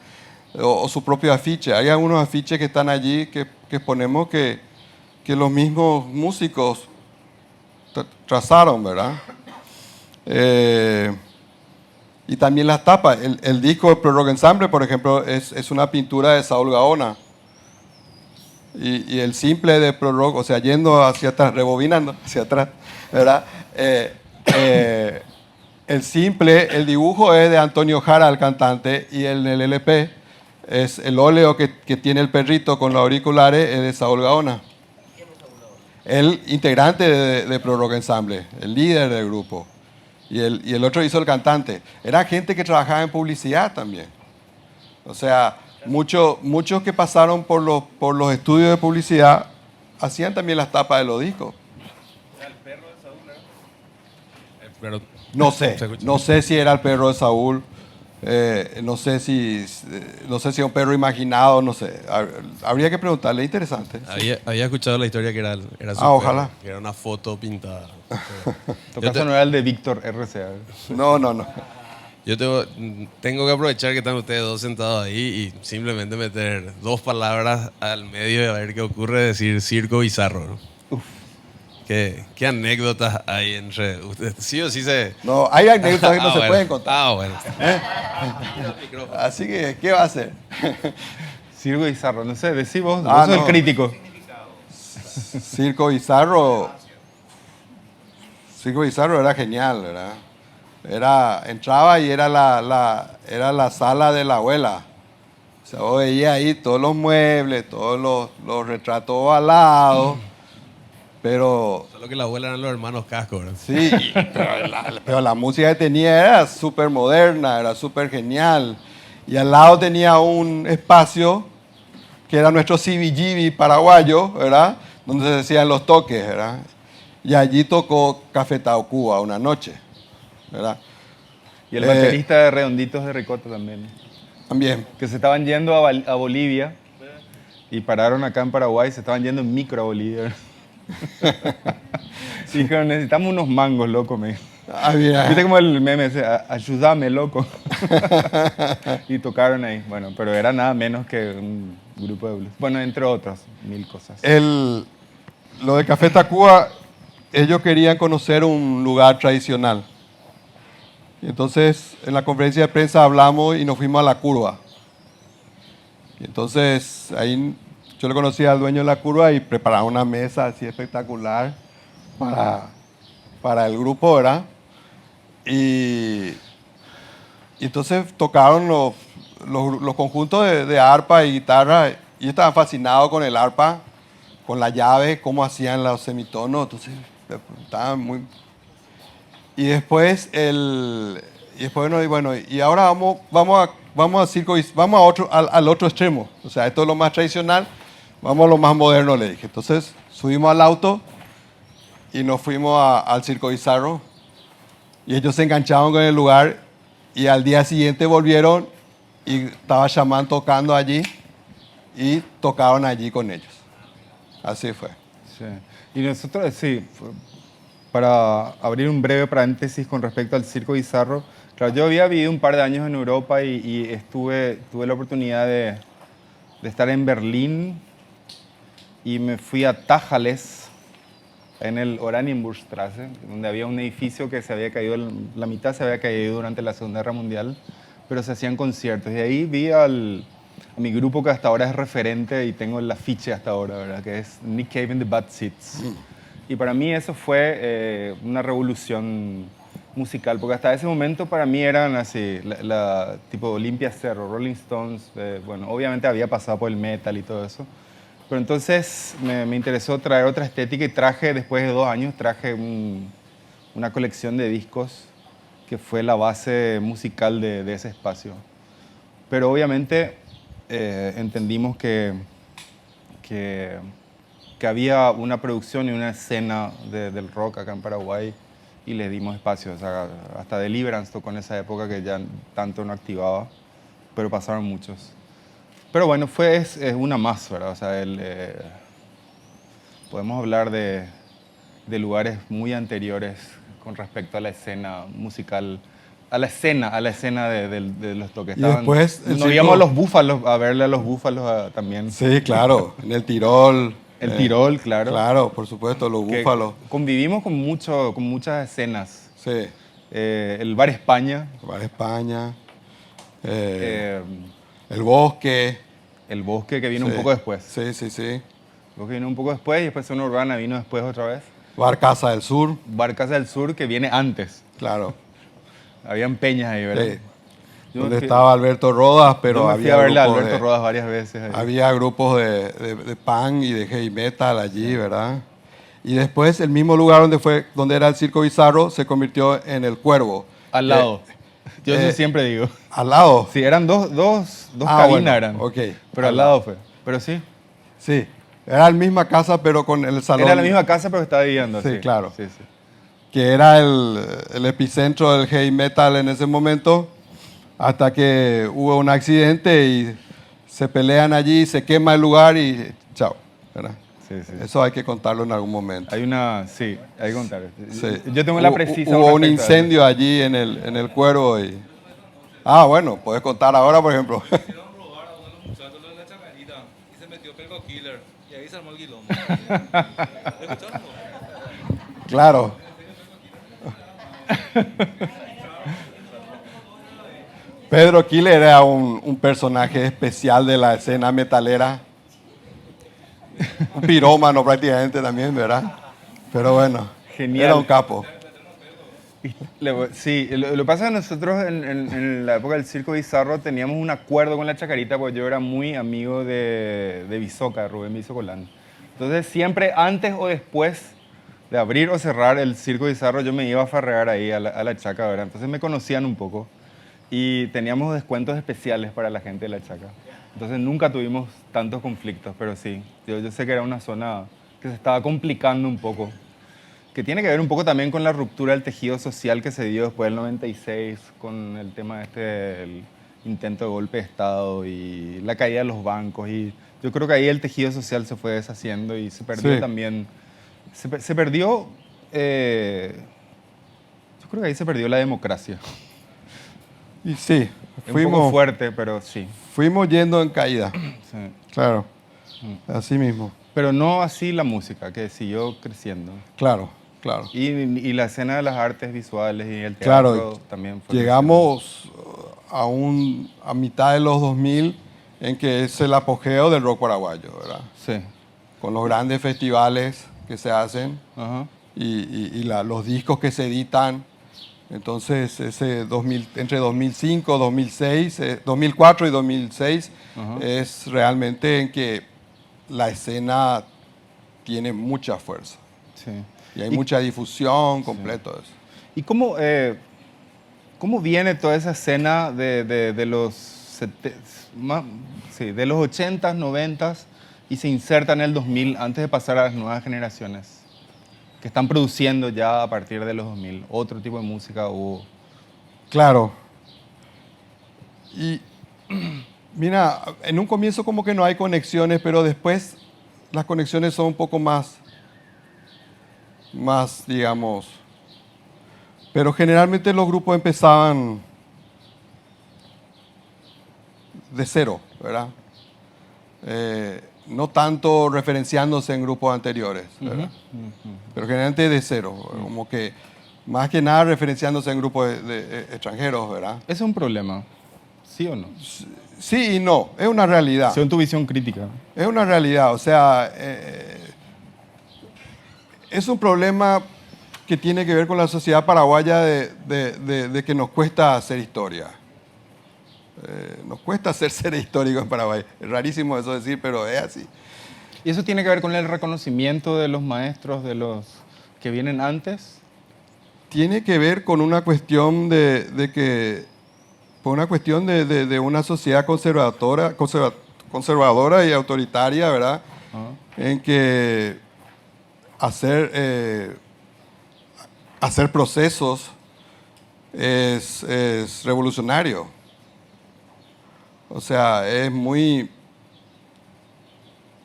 O su propio afiche. Hay algunos afiches que están allí que ponemos que los mismos músicos trazaron, ¿verdad? Y también las tapas. El disco de Prorogue Ensemble, por ejemplo, es una pintura de Saúl Gaona. y el simple de Pro Rock, o sea, yendo hacia atrás, rebobinando hacia atrás, ¿verdad? El simple, el dibujo es de Antonio Jara, el cantante, y el LP es el óleo que tiene el perrito con los auriculares, es de Saúl Gaona. El integrante de Pro Rock Ensemble, el líder del grupo. Y el otro hizo el cantante. Era gente que trabajaba en publicidad también. O sea, muchos que pasaron por los estudios de publicidad hacían también las tapas de los discos. Pero No sé si era el perro de Saúl, no sé si es un perro imaginado, no sé. Habría que preguntarle, interesante. había escuchado la historia que era su ojalá. perro, que era una foto pintada. Tu caso no era el de Víctor RCA. No. Yo tengo que aprovechar que están ustedes dos sentados ahí y simplemente meter dos palabras al medio y a ver qué ocurre, decir circo bizarro, ¿no? ¿Qué anécdotas hay entre ustedes? Sí o sí se... No, hay anécdotas que no se bueno. pueden contar. Bueno. Así que, ¿qué va a hacer? Circo Bizarro, no sé, decí vos, Ah, vos sos no. el crítico. Circo Bizarro era genial, ¿verdad? Entraba y era la sala de la abuela. O sea, vos veías ahí todos los muebles, todos los retratos ovalados, pero Solo que la abuela eran los hermanos Casco, ¿verdad? sí, pero la música que tenía era súper moderna, era súper genial. Y al lado tenía un espacio que era nuestro CBGB paraguayo, ¿verdad? Donde se decían los toques, ¿verdad? Y allí tocó Café Tacuba una noche, ¿verdad? Y el baterista de Redonditos de Ricota también. También. Que se estaban yendo a Bolivia y pararon acá en Paraguay, se estaban yendo en micro a Bolivia. Y dijeron, necesitamos unos mangos, loco, me dijo. Ah, mira. ¿Viste como el meme ese? Ayúdame, loco. Y tocaron ahí. Bueno, pero era nada menos que un grupo de blues. Bueno, entre otras, mil cosas. Lo de Café Tacuba, ellos querían conocer un lugar tradicional. Y entonces, en la conferencia de prensa hablamos y nos fuimos a La Curva. Y entonces, ahí yo le conocí al dueño de La Curva y preparaba una mesa así espectacular para el grupo, ¿verdad? Y entonces tocaron los conjuntos de arpa y guitarra. Y yo estaba fascinado con el arpa, con la llave, cómo hacían los semitonos. Entonces, estaban muy... Y después, y ahora vamos a circo, vamos al otro extremo. O sea, esto es lo más tradicional, vamos a lo más moderno, le dije. Entonces, subimos al auto y nos fuimos al Circo Bizarro. Y ellos se engancharon con el lugar y al día siguiente volvieron y estaba Shaman tocando allí y tocaron allí con ellos. Así fue. Sí. Y nosotros, sí, para abrir un breve paréntesis con respecto al Circo Bizarro, claro, yo había vivido un par de años en Europa y tuve la oportunidad de estar en Berlín y me fui a Tajales, en el Oranienburgstraße, donde había un edificio que se había caído, la mitad se había caído durante la Segunda Guerra Mundial, pero se hacían conciertos. Y ahí vi a mi grupo que hasta ahora es referente y tengo el afiche hasta ahora, ¿verdad? Que es Nick Cave and the Bad Seeds. Y para mí eso fue una revolución musical, porque hasta ese momento para mí eran así, tipo Olimpia Cerro, Rolling Stones, bueno, obviamente había pasado por el metal y todo eso. Pero entonces me interesó traer otra estética y después de 2 años, traje una colección de discos que fue la base musical de ese espacio. Pero obviamente entendimos que había una producción y una escena del rock acá en Paraguay y le dimos espacio. O sea, hasta Deliverance tocó en esa época que ya tanto no activaba, pero pasaron muchos. Pero bueno, es una más, ¿verdad? O sea, podemos hablar de lugares muy anteriores con respecto a la escena musical, a la escena de los toques. Y después nos íbamos a los búfalos, a verle a los búfalos también. Sí, claro, en el Tirol. El Tirol, claro. Claro, por supuesto, los búfalos. Convivimos con muchas escenas. Sí. El Bar España. El Bar España. El Bosque. El Bosque que vino Sí. un poco después. Sí. Vos que vino un poco después y después Zona Urbana vino después otra vez. Bar Casa del Sur, Bar Casa del Sur que viene antes. claro. Habían peñas ahí, ¿verdad? Sí. Yo Donde me fui- estaba Alberto Rodas, yo pero me fui había a verle a grupos Alberto de, Rodas varias veces. Ahí. había grupos de punk y de heavy metal allí, ¿verdad? Y después el mismo lugar donde era el Circo Bizarro se convirtió en el Cuervo. Al lado. Yo eso eh, siempre digo. Al lado. Sí, eran dos Ah, cabinas bueno, eran. ok. Pero al lado fue. Pero sí. Sí. Era la misma casa, pero con el salón. Era la misma casa, pero estaba viviendo. Sí, claro. Sí, sí. Que era el epicentro del heavy metal en ese momento, hasta que hubo un accidente y se pelean allí, se quema el lugar y chao, ¿verdad? Sí, sí. Eso hay que contarlo en algún momento. Hay una, sí, hay que contar. Sí. Yo tengo la precisa. Hubo un respecto a eso. incendio allí en el Cuervo y... Ah, bueno, puedes contar ahora, por ejemplo. Quisieron robar a uno de los muchachos lo de la chacarita y se metió Pelco Killer y ahí se armó el quilombo. ¿Lo escucharon? Claro. Pedro Killer era un personaje especial de la escena metalera. Un pirómano prácticamente también, ¿verdad? Pero bueno, Genial. era un capo. Sí, lo que pasa es que nosotros en la época del Circo Bizarro teníamos un acuerdo con la Chacarita porque yo era muy amigo de Bisoca, Rubén Bisocolán. Entonces siempre antes o después de abrir o cerrar el Circo Bizarro yo me iba a farrear ahí a la Chaca, ¿verdad? Entonces me conocían un poco y teníamos descuentos especiales para la gente de la Chaca. Entonces nunca tuvimos tantos conflictos, pero sí, yo sé que era una zona que se estaba complicando un poco, que tiene que ver un poco también con la ruptura del tejido social que se dio después del 96, con el tema el intento de golpe de Estado y la caída de los bancos. Y yo creo que ahí el tejido social se fue deshaciendo y se perdió Sí. también. Se perdió, yo creo que ahí se perdió la democracia. Y sí, Es un poco fuimos, fuerte, pero sí. fuimos yendo en caída. Sí. Claro, así mismo. Pero no así la música, que siguió creciendo. Claro, claro. Y la escena de las artes visuales y el Claro, teatro también fue llegamos a mitad de los 2000 en que es el apogeo del rock paraguayo, ¿verdad? creciendo. Con los grandes festivales que se hacen Sí. Ajá. y los discos que se editan. Entonces, entre 2005, 2006, 2004 y 2006 Ajá. es realmente en que la escena tiene mucha fuerza. Sí. Y hay mucha difusión, completo eso. ¿Y cómo viene toda esa escena de los, de los 80s, 90s y se inserta en el 2000 antes de pasar a las nuevas generaciones que están produciendo ya a partir de los 2000 otro tipo de música o... Claro. Y mira, en un comienzo como que no hay conexiones, pero después las conexiones son un poco más, digamos, pero generalmente los grupos empezaban de cero, ¿verdad? No tanto referenciándose en grupos anteriores, ¿verdad? Pero generalmente de cero, como que más que nada referenciándose en grupos de extranjeros, ¿verdad? ¿Es un problema? ¿Sí o no? Sí y no, es una realidad. Según tu visión crítica. Es una realidad, o sea, es un problema que tiene que ver con la sociedad paraguaya de que nos cuesta hacer historia. Nos cuesta hacer seres históricos en Paraguay. Es rarísimo eso decir, pero es así. ¿Y eso tiene que ver con el reconocimiento de los maestros, de los que vienen antes? Tiene que ver con una cuestión de una sociedad conservadora y autoritaria, ¿verdad? Ajá. En que hacer procesos es revolucionario. O sea, es muy...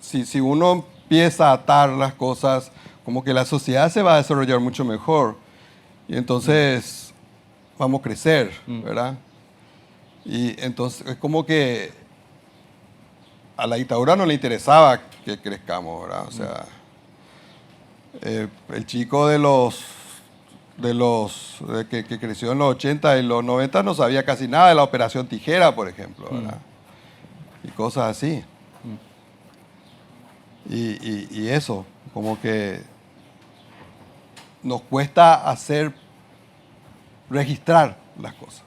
Si uno empieza a atar las cosas, como que la sociedad se va a desarrollar mucho mejor. Y entonces vamos a crecer, ¿verdad? Y entonces es como que a la dictadura no le interesaba que crezcamos, ¿verdad? O sea, el chico que creció en los 80 y los 90 no sabía casi nada de la Operación Tijera, por ejemplo, ¿verdad? Y cosas así. Y eso, como que nos cuesta registrar las cosas.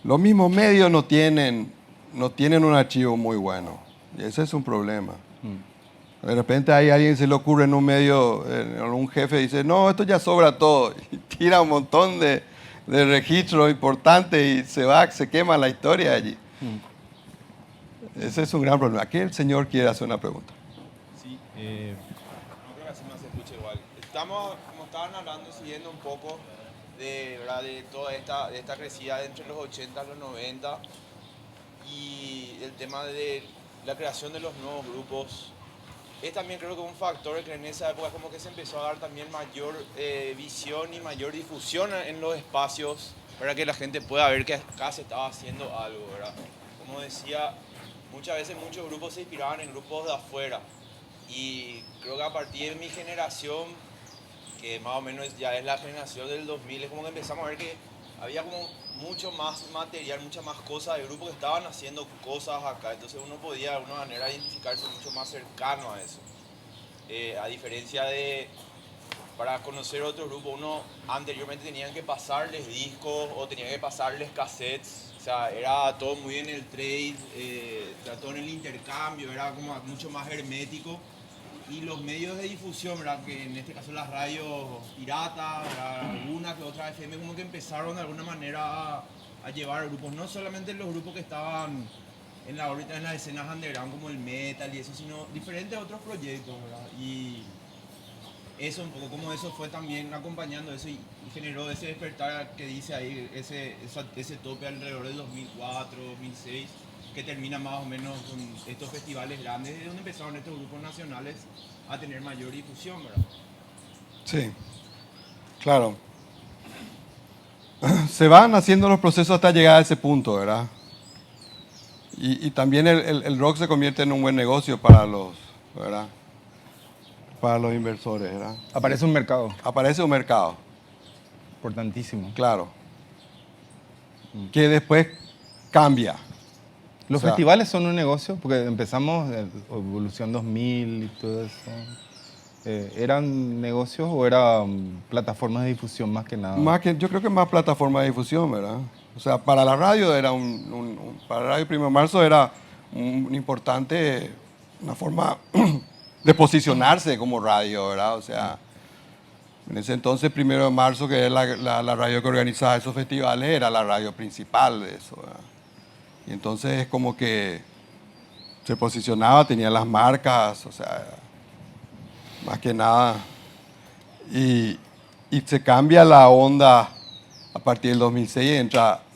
Los mismos medios no tienen un archivo muy bueno. Y ese es un problema. De repente hay alguien se le ocurre en un medio, un jefe dice, no, esto ya sobra todo. Y tira un montón de registros importantes y se quema la historia allí. Ese es un gran problema. Aquí el señor quiere hacer una pregunta. Sí, no creo que así más se escuche igual. Estamos, como estaban hablando, siguiendo un poco ¿verdad? De toda de esta crecida entre los 80 y los 90 y el tema de la creación de los nuevos grupos. Es también creo que un factor que en esa época como que se empezó a dar también mayor visión y mayor difusión en los espacios para que la gente pueda ver que acá se estaba haciendo algo, ¿verdad? Como decía, muchas veces muchos grupos se inspiraban en grupos de afuera y creo que a partir de mi generación, que más o menos ya es la generación del 2000, es como que empezamos a ver que había como mucho más material, muchas más cosas de grupos que estaban haciendo cosas acá, entonces uno podía de alguna manera identificarse mucho más cercano a eso. A diferencia de, para conocer otro grupo, uno anteriormente tenían que pasarles discos o tenían que pasarles cassettes, o sea, era todo muy en el trade, todo en el intercambio, era como mucho más hermético. Y los medios de difusión, ¿verdad? Que en este caso las radios piratas, algunas que otras FM, como que empezaron de alguna manera a llevar grupos, no solamente los grupos que estaban en la órbita, en las escenas underground como el metal y eso, sino diferentes otros proyectos, ¿verdad? Y eso un poco, como eso fue también acompañando eso y generó ese despertar que dice ahí, ese tope alrededor del 2004, 2006, que termina más o menos con estos festivales grandes, de donde empezaron estos grupos nacionales a tener mayor difusión, ¿verdad? Sí, claro. Se van haciendo los procesos hasta llegar a ese punto, ¿verdad? Y también el rock se convierte en un buen negocio para ¿verdad? Para los inversores, ¿verdad? Aparece un mercado Aparece un mercado, importantísimo. claro, que después cambia. Los O sea, festivales son un negocio, porque empezamos Evolución 2000 y todo eso. ¿Eran negocios o eran plataformas de difusión más que nada? yo creo que más plataforma de difusión, ¿verdad? O sea, para la radio era para Radio 1 de Marzo era una forma de posicionarse como radio, ¿verdad? O sea, en ese entonces 1 de Marzo, que era la radio que organizaba esos festivales, era la radio principal de eso, ¿verdad? Y entonces es como que se posicionaba, tenía las marcas, o sea, más que nada. Y se cambia la onda a partir del 2006,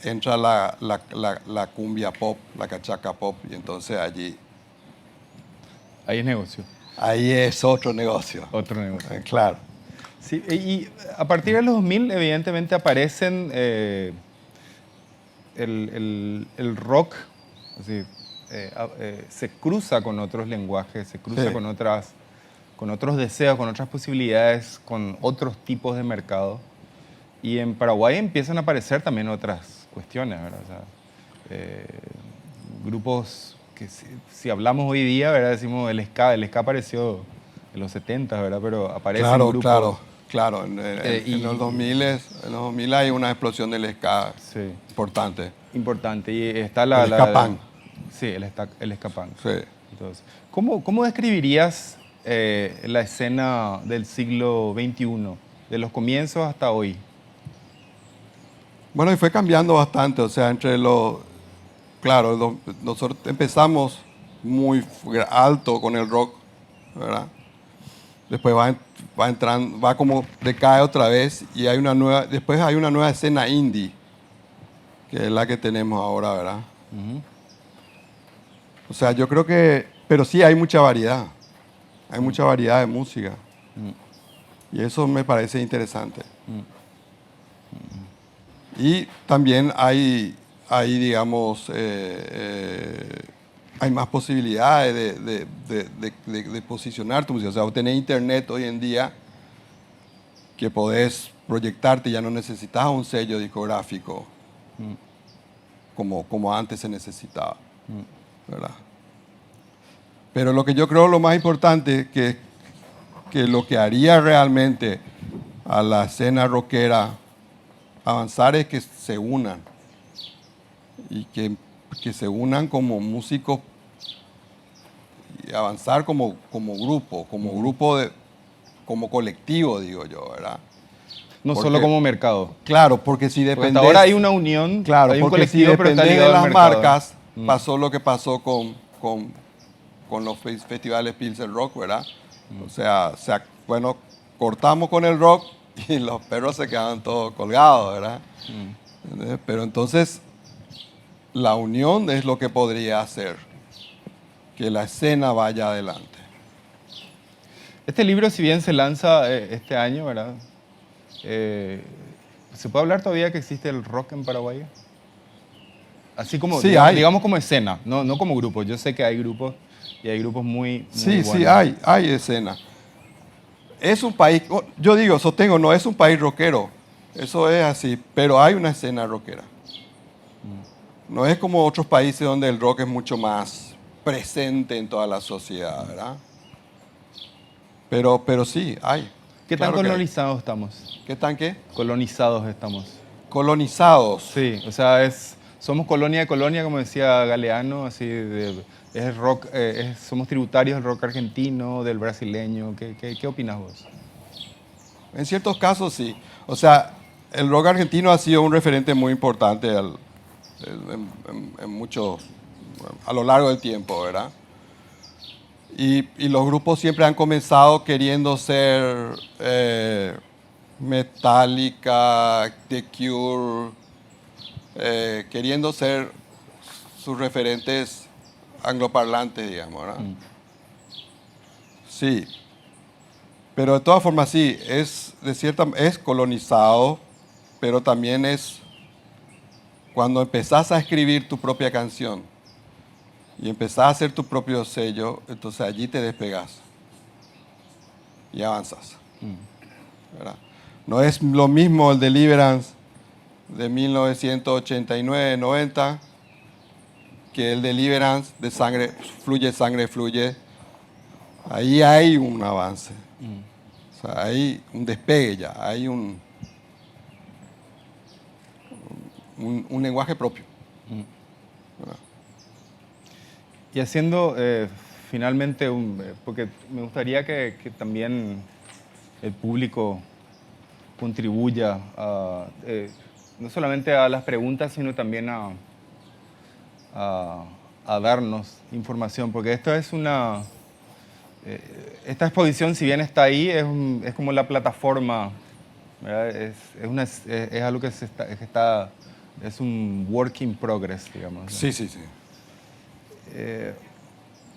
entra la cumbia pop, la cachaca pop, y entonces Ahí es negocio, ahí es otro negocio. otro negocio. Claro. Sí, y a partir de los 2000 evidentemente aparecen el rock, así, se cruza con otros lenguajes, se cruza Sí. con otros deseos, con otras posibilidades, con otros tipos de mercado. Y en Paraguay empiezan a aparecer también otras cuestiones, ¿verdad? O sea, grupos que si hablamos hoy día, ¿verdad? Decimos el ska apareció en los 70, ¿verdad? Pero aparecen Claro, grupos... claro. y- En los 2000 hay una explosión del ska Sí, importante. importante. Y está El ska punk. Sí, el ska punk. Sí. Entonces, ¿cómo describirías la escena del siglo XXI, de los comienzos hasta hoy? Bueno, y fue cambiando bastante, o sea, claro, nosotros empezamos muy alto con el rock, ¿verdad? Después va entrando, va como decae otra vez y después hay una nueva escena indie, que es la que tenemos ahora, ¿verdad? O sea, yo creo pero sí hay mucha variedad de música. Y eso me parece interesante. Y también digamos, hay más posibilidades de posicionar tu música. O sea, vos tenés internet hoy en día que podés proyectarte, ya no necesitas un sello discográfico como antes se necesitaba, ¿verdad? Pero lo que yo creo lo más importante que lo que haría realmente a la escena rockera avanzar es que se unan y que se unan como músicos y avanzar como grupo como colectivo, digo yo, ¿verdad? No Porque- solo como mercado. Claro, porque si Porque depende. hasta ahora hay una unión, Claro, hay un porque si colectivo, pero está depende de ligado al las mercado. marcas, pasó lo que pasó con los festivales Pilsen Rock, ¿verdad? O sea, bueno, cortamos con el rock y los perros se quedaban todos colgados, ¿verdad? ¿Entendés? Pero entonces, la unión es lo que podría hacer que la escena vaya adelante. Este libro, si bien se lanza este año, ¿verdad? ¿Se puede hablar todavía que existe el rock en Paraguay? Así como, Sí, digamos, hay. digamos como escena, no como grupo. Yo sé que hay grupos y hay grupos muy Sí, buenos. sí, hay escena. Es un país, yo digo, sostengo, no es un país rockero, eso es así, pero hay una escena rockera. No es como otros países donde el rock es mucho más presente en toda la sociedad, ¿verdad? Pero sí, hay. ¿Qué tan Claro que hay. colonizados estamos? ¿Qué tan qué? Colonizados estamos. Colonizados. Sí, o sea, somos colonia de colonia, como decía Galeano, así es rock, somos tributarios del rock argentino, del brasileño. ¿Qué opinas vos? En ciertos casos sí. O sea, el rock argentino ha sido un referente muy importante en muchos, a lo largo del tiempo, ¿verdad? Y los grupos siempre han comenzado queriendo ser Metallica, The Cure, queriendo ser sus referentes angloparlantes, digamos, ¿verdad? Sí. Pero de todas formas sí, es colonizado, pero también es cuando empezás a escribir tu propia canción y empezás a hacer tu propio sello, entonces allí te despegas y avanzas. ¿Verdad? No es lo mismo el Deliverance de 1989-90 que el Deliverance de Sangre Fluye. Ahí hay un avance. O sea, hay un despegue ya, hay un lenguaje propio. Y haciendo finalmente, porque me gustaría que también el público contribuya no solamente a las preguntas, sino también a darnos información, porque esto es esta exposición, si bien está ahí, es como la plataforma, ¿verdad? Es algo que es un work in progress, digamos. Sí.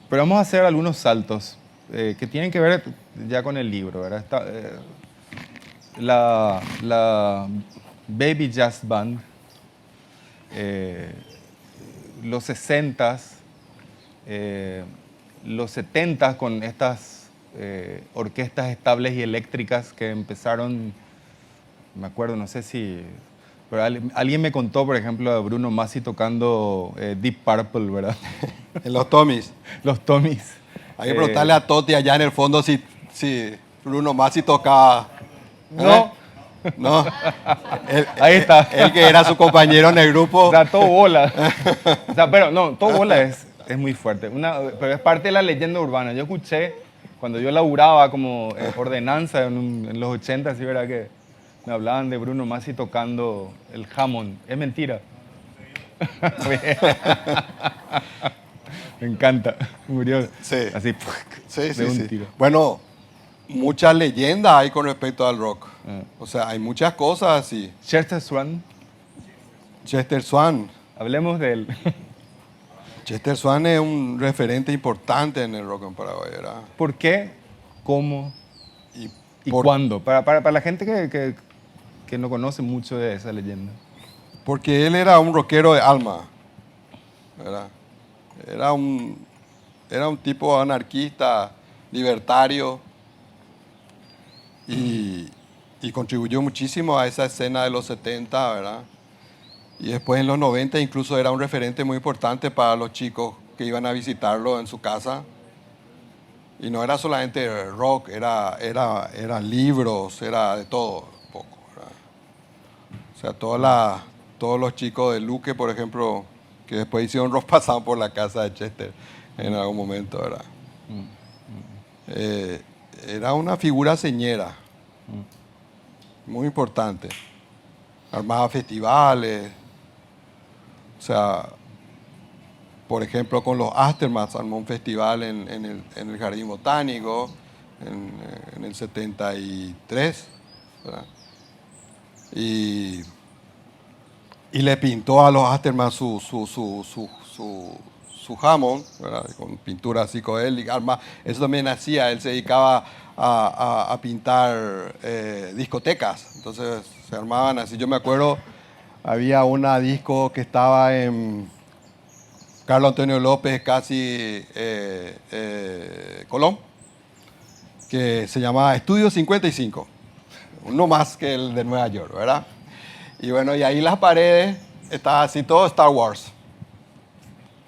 Pero vamos a hacer algunos saltos que tienen que ver ya con el libro, ¿verdad? La Baby Jazz Band, los 60s, los 70s con estas orquestas estables y eléctricas que empezaron, me acuerdo, no sé si... Pero alguien me contó, por ejemplo, a Bruno Masi tocando Deep Purple, ¿verdad? En los Tommys. Los Tommys. Hay que preguntarle a Toti allá en el fondo si Bruno Masi tocaba. No. No. Ahí está. Él que era su compañero en el grupo. O sea, todo bola. O sea, pero no, todo bola es muy fuerte. Pero es parte de la leyenda urbana. Yo escuché, cuando yo laburaba como ordenanza en los 80, sí, ¿verdad? Que me hablaban de Bruno Masi tocando el Hammond. Es mentira. Me encanta. Murió Sí. así Sí, de sí, un sí. tiro. Bueno, muchas leyendas hay con respecto al rock. Ah. O sea, hay muchas cosas así. Chester Swan, Chester Swan. hablemos de él. Chester Swan es un referente importante en el rock en Paraguay, ¿verdad? ¿Por qué? ¿Cómo? ¿Y por- cuándo? Para la gente que no conoce mucho de esa leyenda. Porque él era un rockero de alma, ¿verdad? Era un tipo anarquista, libertario, y contribuyó muchísimo a esa escena de los 70, ¿verdad? Y después en los 90 incluso era un referente muy importante para los chicos que iban a visitarlo en su casa, Y no era solamente rock, era libros, era de todo un poco, ¿verdad? O sea, todos los chicos de Luque, por ejemplo, que después hicieron rock, pasaban por la casa de Chester en algún momento, ¿verdad? Era una figura señera, muy importante. Armaba festivales, o sea, por ejemplo, con los Aftermaths armó un festival en el Jardín Botánico en el 73, ¿verdad? Y le pintó a los Aftermaths su Hammond, ¿verdad? Con pintura psicodélica. Eso también hacía, él se dedicaba a pintar discotecas, entonces se armaban así. Yo me acuerdo, había una disco que estaba en Carlos Antonio López, casi Colón, que se llamaba Estudio 55, uno más que el de Nueva York, ¿verdad? Y bueno, y ahí las paredes, estaba así todo Star Wars.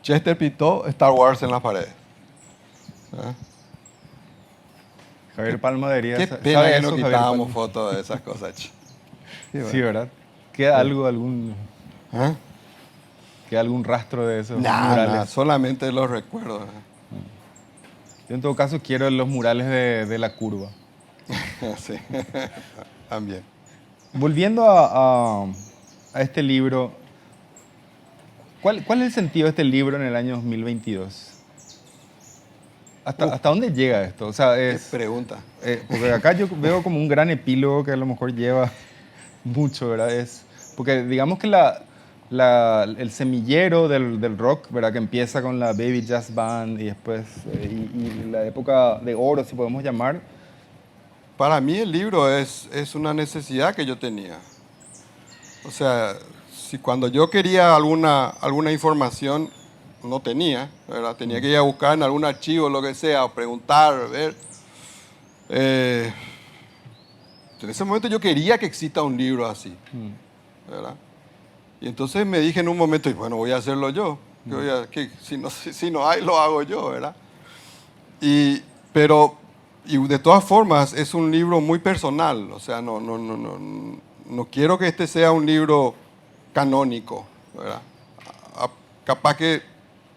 Chester pintó Star Wars en las paredes. ¿Ah? Javier Palma debería Qué saber pena que eso, no Javier quitábamos Palma. fotos de esas cosas. Che. Sí, ¿verdad? ¿Queda algún ¿Ah? rastro de esos Nada, murales? nada, solamente los recuerdos. Yo en todo caso quiero los murales de la curva. Sí, también. Volviendo a este libro, ¿cuál es el sentido de este libro en el año 2022? ¿Hasta dónde llega esto? O sea, Qué pregunta. porque acá yo veo como un gran epílogo que a lo mejor lleva mucho, ¿verdad? Porque digamos que el semillero del rock, ¿verdad? Que empieza con la Baby Jazz Band y después y la época de oro, si podemos llamar. Para mí el libro es una necesidad que yo tenía. O sea, si cuando yo quería alguna información, no tenía, ¿verdad? Tenía que ir a buscar en algún archivo, lo que sea, o preguntar, ver. En ese momento yo quería que exista un libro así, ¿verdad? Y entonces me dije en un momento, bueno, voy a hacerlo yo. Si no hay, lo hago yo, ¿verdad? Y de todas formas es un libro muy personal, o sea, no quiero que este sea un libro canónico, ¿verdad? Capaz que...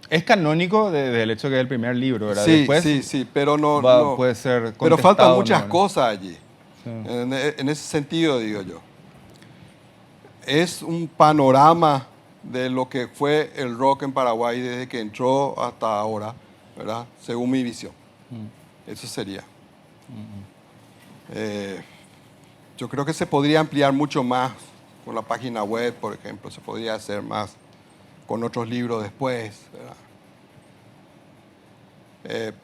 Es canónico del hecho que es el primer libro, ¿verdad? Sí, Después sí, pero no... puede ser Pero contestado, faltan muchas ¿no? cosas allí. Sí. En ese sentido, digo yo. Es un panorama de lo que fue el rock en Paraguay desde que entró hasta ahora, ¿verdad? Según mi visión. Eso sería. Yo creo que se podría ampliar mucho más con la página web, por ejemplo. Se podría hacer más con otros libros después, ¿verdad?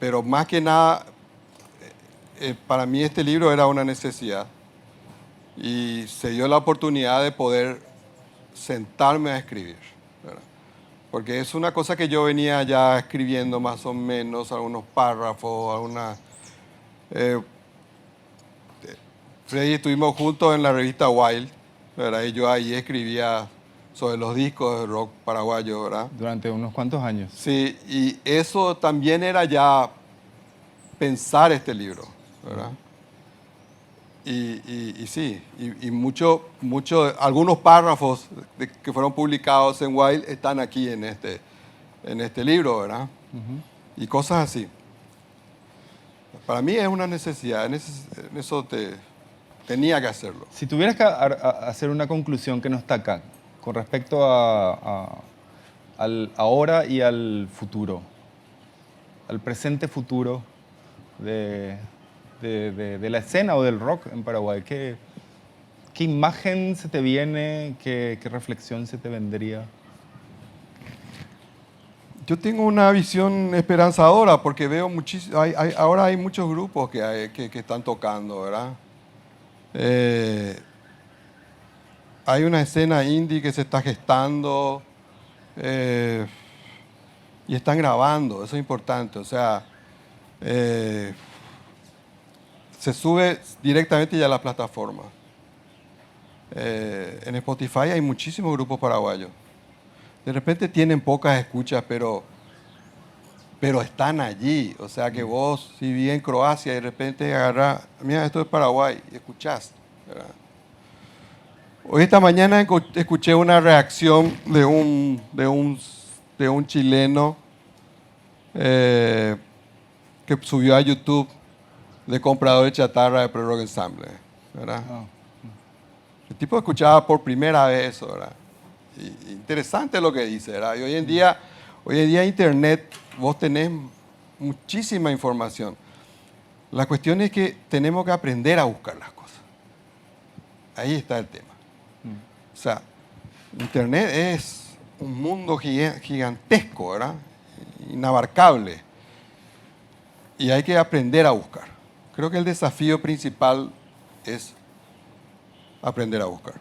Pero más que nada, para mí este libro era una necesidad. Y se dio la oportunidad de poder sentarme a escribir, ¿verdad? Porque es una cosa que yo venía ya escribiendo más o menos, algunos párrafos, algunas... Freddy estuvimos juntos en la revista Wild, ¿verdad? Y yo ahí escribía sobre los discos de rock paraguayo, ¿verdad? Durante unos cuantos años. Sí, y eso también era ya pensar este libro, ¿verdad? Y sí, algunos párrafos que fueron publicados en Wild están aquí en este libro, ¿verdad? Y cosas así. Para mí es una necesidad, en eso tenía que hacerlo. Si tuvieras que hacer una conclusión que no está acá, con respecto al ahora y al futuro, al presente futuro de la escena o del rock en Paraguay, ¿qué imagen se te viene? ¿Qué reflexión se te vendría? Yo tengo una visión esperanzadora porque veo ahora hay muchos grupos que están tocando, ¿verdad? Hay una escena indie que se está gestando y están grabando, eso es importante. O sea, se sube directamente ya a la plataforma. En Spotify hay muchísimos grupos paraguayos. De repente tienen pocas escuchas, pero pero están allí. O sea que vos, si vivís en Croacia y de repente agarrás, mira, esto es Paraguay, y escuchás, ¿verdad? Hoy esta mañana escuché una reacción de un chileno que subió a YouTube de comprador de chatarra de Pre-Rock Ensemble, ¿verdad? Ah. El tipo escuchaba por primera vez eso, ¿verdad? Y interesante lo que dice, ¿verdad? Y hoy en día Internet, vos tenés muchísima información. La cuestión es que tenemos que aprender a buscar las cosas. Ahí está el tema. O sea, Internet es un mundo gigantesco, ¿verdad? Inabarcable. Y hay que aprender a buscar. Creo que el desafío principal es aprender a buscar.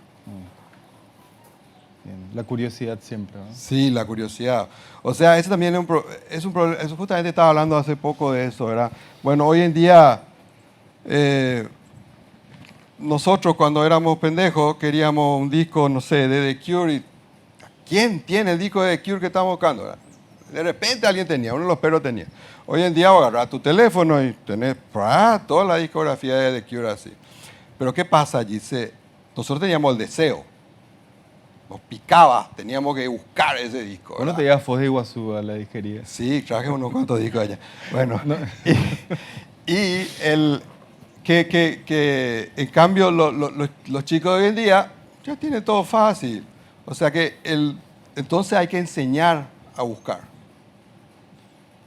Bien. La curiosidad siempre, ¿no? Sí, la curiosidad. O sea, eso también es un problema. Eso justamente estaba hablando hace poco de eso, ¿verdad? Bueno, hoy en día, nosotros cuando éramos pendejos queríamos un disco, no sé, de The Cure. Y ¿quién tiene el disco de The Cure que estamos buscando, verdad? De repente alguien tenía, uno de los perros tenía. Hoy en día agarras tu teléfono y tenés toda la discografía de The Cure así. Pero ¿qué pasa allí? Nosotros teníamos el deseo. Nos picaba, teníamos que buscar ese disco. ¿Cuándo ¿verdad? te llevas Foz de Iguazú a la disquería? Sí, traje unos cuantos discos allá. Bueno, No. que en cambio los chicos de hoy en día ya tienen todo fácil. O sea que entonces hay que enseñar a buscar.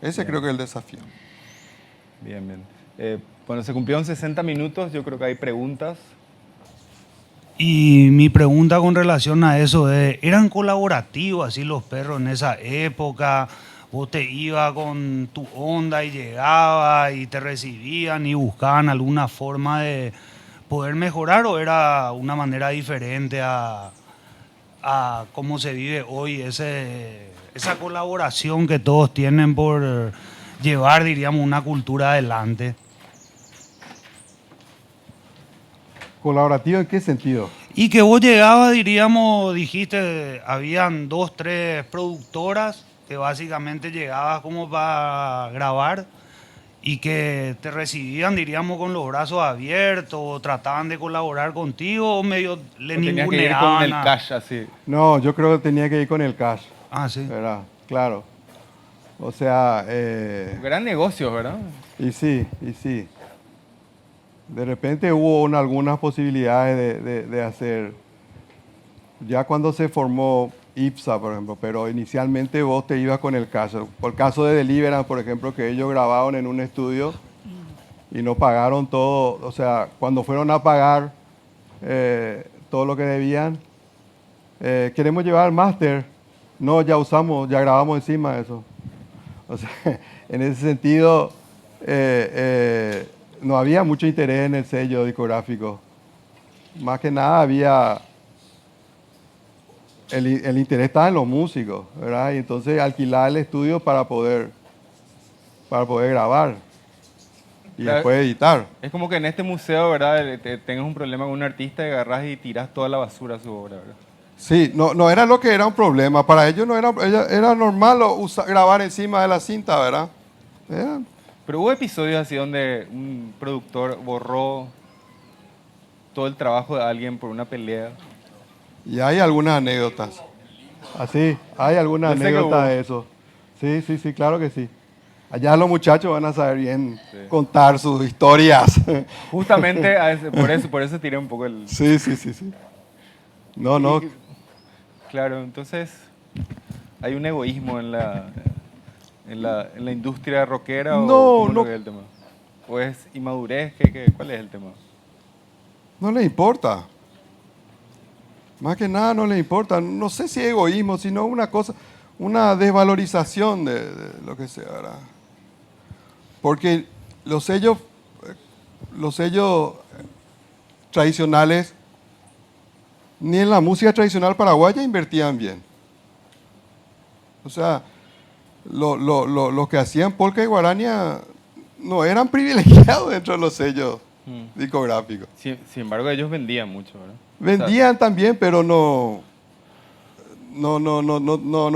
Ese creo que es el desafío. Bien, bien. Bueno, se cumplieron 60 minutos, yo creo que hay preguntas. Y mi pregunta con relación a eso es, ¿eran colaborativos así los perros en esa época? ¿Vos te ibas con tu onda y llegabas y te recibían y buscaban alguna forma de poder mejorar o era una manera diferente a cómo se vive hoy esa colaboración que todos tienen por llevar, diríamos, una cultura adelante? ¿Colaborativo en qué sentido? Y que vos llegabas, diríamos, dijiste, habían 2, 3 productoras que básicamente llegabas como para grabar y que te recibían, diríamos, con los brazos abiertos, o trataban de colaborar contigo o medio le O tenías que ir ninguneaban. con el cash así. No, yo creo que tenía que ir con el cash, Ah, sí. ¿verdad? Claro. O sea, Gran negocio, ¿verdad? y sí. De repente hubo algunas posibilidades de hacer, ya cuando se formó IPSA, por ejemplo, pero inicialmente vos te ibas con el caso. Por el caso de Deliverance, por ejemplo, que ellos grabaron en un estudio y no pagaron todo, o sea, cuando fueron a pagar todo lo que debían, queremos llevar al máster, no, ya grabamos encima de eso. O sea, en ese sentido, no había mucho interés en el sello discográfico. Más que nada había... El interés estaba en los músicos, ¿verdad? Y entonces alquilar el estudio para poder grabar y Claro. después editar. Es como que en este museo, ¿verdad? Tengas un problema con un artista y agarras y tiras toda la basura a su obra, ¿verdad? Sí, no era lo que era un problema. Para ellos no era normal grabar encima de la cinta, ¿verdad? Pero hubo episodios así donde un productor borró todo el trabajo de alguien por una pelea. Y hay algunas anécdotas. Así, hay algunas Yo sé que anécdotas hubo. de eso. Sí, claro que sí. Allá los muchachos van a saber bien contar sus historias. Justamente por eso tiré un poco el... Sí. No. Claro, entonces hay un egoísmo en la industria rockera No, o ¿cómo no. lo que es el tema? ¿O es inmadurez? ¿Cuál es el tema? No le importa. Más que nada no le importa. No sé si egoísmo, sino una desvalorización de lo que sea, ¿verdad? Porque los sellos tradicionales, ni en la música tradicional paraguaya invertían bien. O sea, los que hacían polka y guarania no eran privilegiados dentro de los sellos discográficos. Sin embargo, ellos vendían mucho, ¿verdad? Vendían también, pero no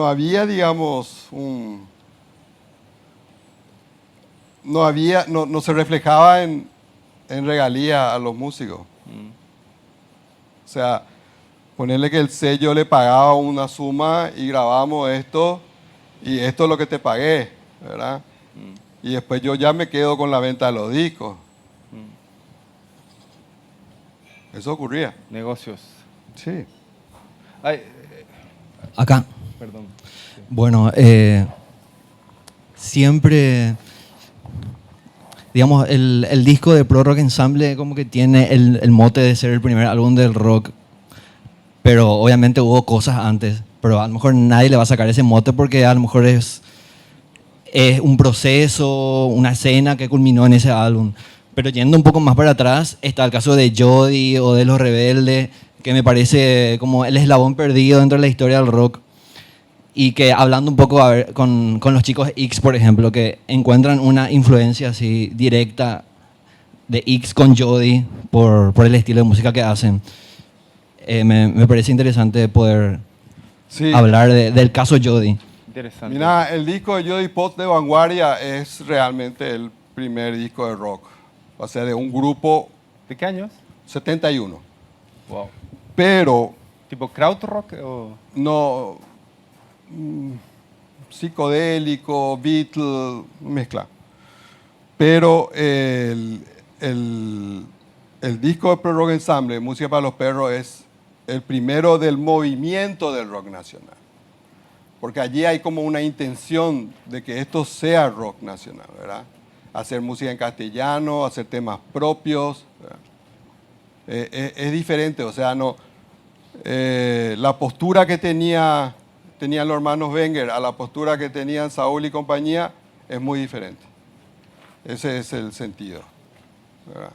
había, digamos, no se reflejaba en regalía a los músicos. O sea, ponerle que el sello le pagaba una suma y grabamos esto y esto es lo que te pagué, ¿verdad? Y después yo ya me quedo con la venta de los discos. Eso ocurría. Negocios. Sí. Ay, Acá. perdón. Bueno, siempre, digamos, el disco de Pro Rock Ensemble como que tiene el mote de ser el primer álbum del rock, pero obviamente hubo cosas antes, pero a lo mejor nadie le va a sacar ese mote porque a lo mejor es un proceso, una escena que culminó en ese álbum. Pero yendo un poco más para atrás, está el caso de Jody o de Los Rebeldes, que me parece como el eslabón perdido dentro de la historia del rock. Y que hablando un poco a ver, con los chicos X, por ejemplo, que encuentran una influencia así directa de X con Jody por el estilo de música que hacen. Me parece interesante poder hablar del caso Jody. Interesante. Mira, el disco de Jody Potts de Vanguardia es realmente el primer disco de rock. O sea, de un grupo ¿De qué años? 71. Wow. Pero ¿Tipo krautrock o...? no psicodélico, Beatle, mezcla. Pero el disco de Pro Rock Ensemble, Música para los Perros, es el primero del movimiento del rock nacional. Porque allí hay como una intención de que esto sea rock nacional, ¿verdad? Hacer música en castellano, hacer temas propios. Es diferente, o sea, no, la postura que tenían los hermanos Wenger a la postura que tenían Saúl y compañía es muy diferente. Ese es el sentido, ¿verdad?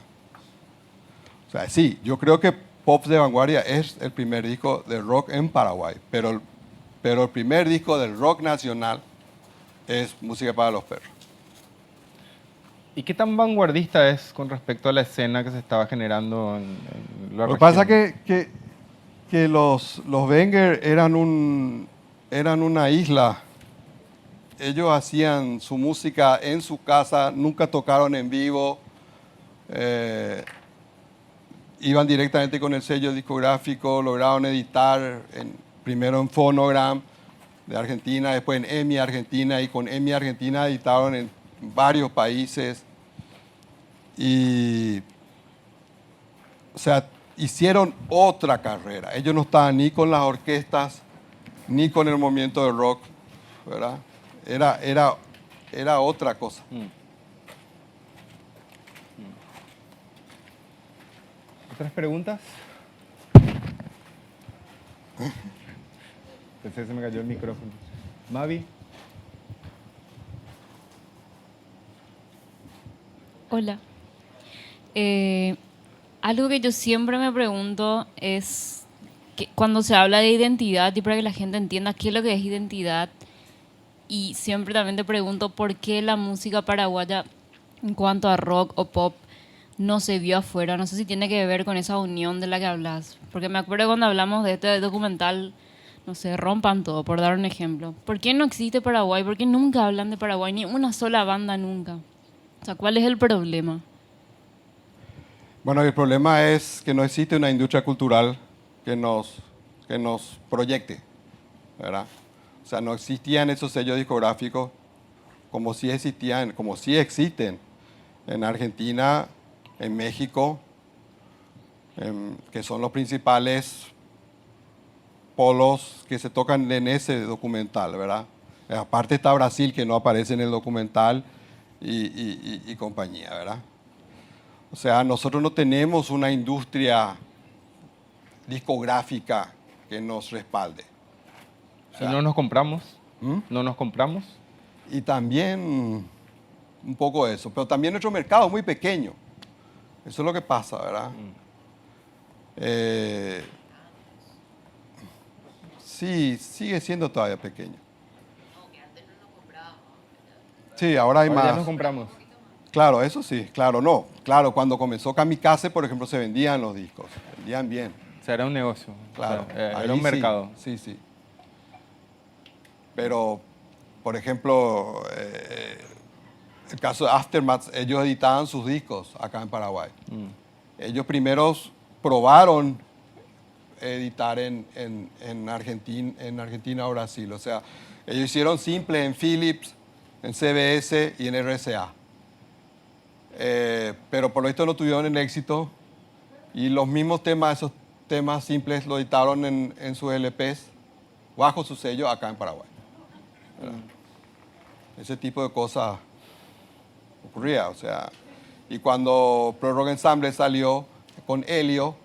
O sea, sí, yo creo que Pops de Vanguardia es el primer disco de rock en Paraguay, pero el primer disco del rock nacional es Música para los Perros. ¿Y qué tan vanguardista es con respecto a la escena que se estaba generando en la Lo que región? pasa que los Wenger eran una isla. Ellos hacían su música en su casa, nunca tocaron en vivo. Iban directamente con el sello discográfico, lograron editar primero en Phonogram de Argentina, después en EMI Argentina, y con EMI Argentina editaron en varios países. Y, o sea, hicieron otra carrera. Ellos no estaban ni con las orquestas, ni con el movimiento del rock, ¿verdad? Era otra cosa. ¿Otras preguntas? Pensé que se me cayó el micrófono. Mavi. Hola. Algo que yo siempre me pregunto es que cuando se habla de identidad y para que la gente entienda qué es lo que es identidad, y siempre también te pregunto por qué la música paraguaya en cuanto a rock o pop no se vio afuera. No sé si tiene que ver con esa unión de la que hablas, porque me acuerdo cuando hablamos de este documental, no sé, Rompan Todo, por dar un ejemplo. ¿Por qué no existe Paraguay? ¿Por qué nunca hablan de Paraguay? Ni una sola banda nunca. O sea, ¿cuál es el problema? Bueno, el problema es que no existe una industria cultural que nos proyecte, ¿verdad? O sea, no existían esos sellos discográficos como sí existían, como sí existen en Argentina, en México, que son los principales polos que se tocan en ese documental, ¿verdad? Aparte está Brasil, que no aparece en el documental, y compañía, ¿verdad? O sea, nosotros no tenemos una industria discográfica que nos respalde. O sea, ¿Y no nos compramos? ¿Mm? ¿No nos compramos? Y también un poco eso, pero también nuestro mercado es muy pequeño. Eso es lo que pasa, ¿verdad? Sí, sigue siendo todavía pequeño. Sí, ahora hay Ahora más. ya nos compramos. Claro, eso sí, claro, no. Claro, cuando comenzó Kamikaze, por ejemplo, se vendían los discos, vendían bien. O sea, era un negocio. Claro, O sea, ahí era un sí, mercado. Sí, sí. Pero, por ejemplo, el caso de Aftermath, ellos editaban sus discos acá en Paraguay. Ellos primero probaron editar en Argentina o Brasil. O sea, ellos hicieron simple en Philips, en CBS y en RCA. Pero por lo visto no tuvieron el éxito. Y los mismos temas, esos temas simples, lo editaron en sus LPs bajo su sello acá en Paraguay. Ese tipo de cosas ocurría, o sea. Y cuando Pro Rock Ensemble salió con Helio,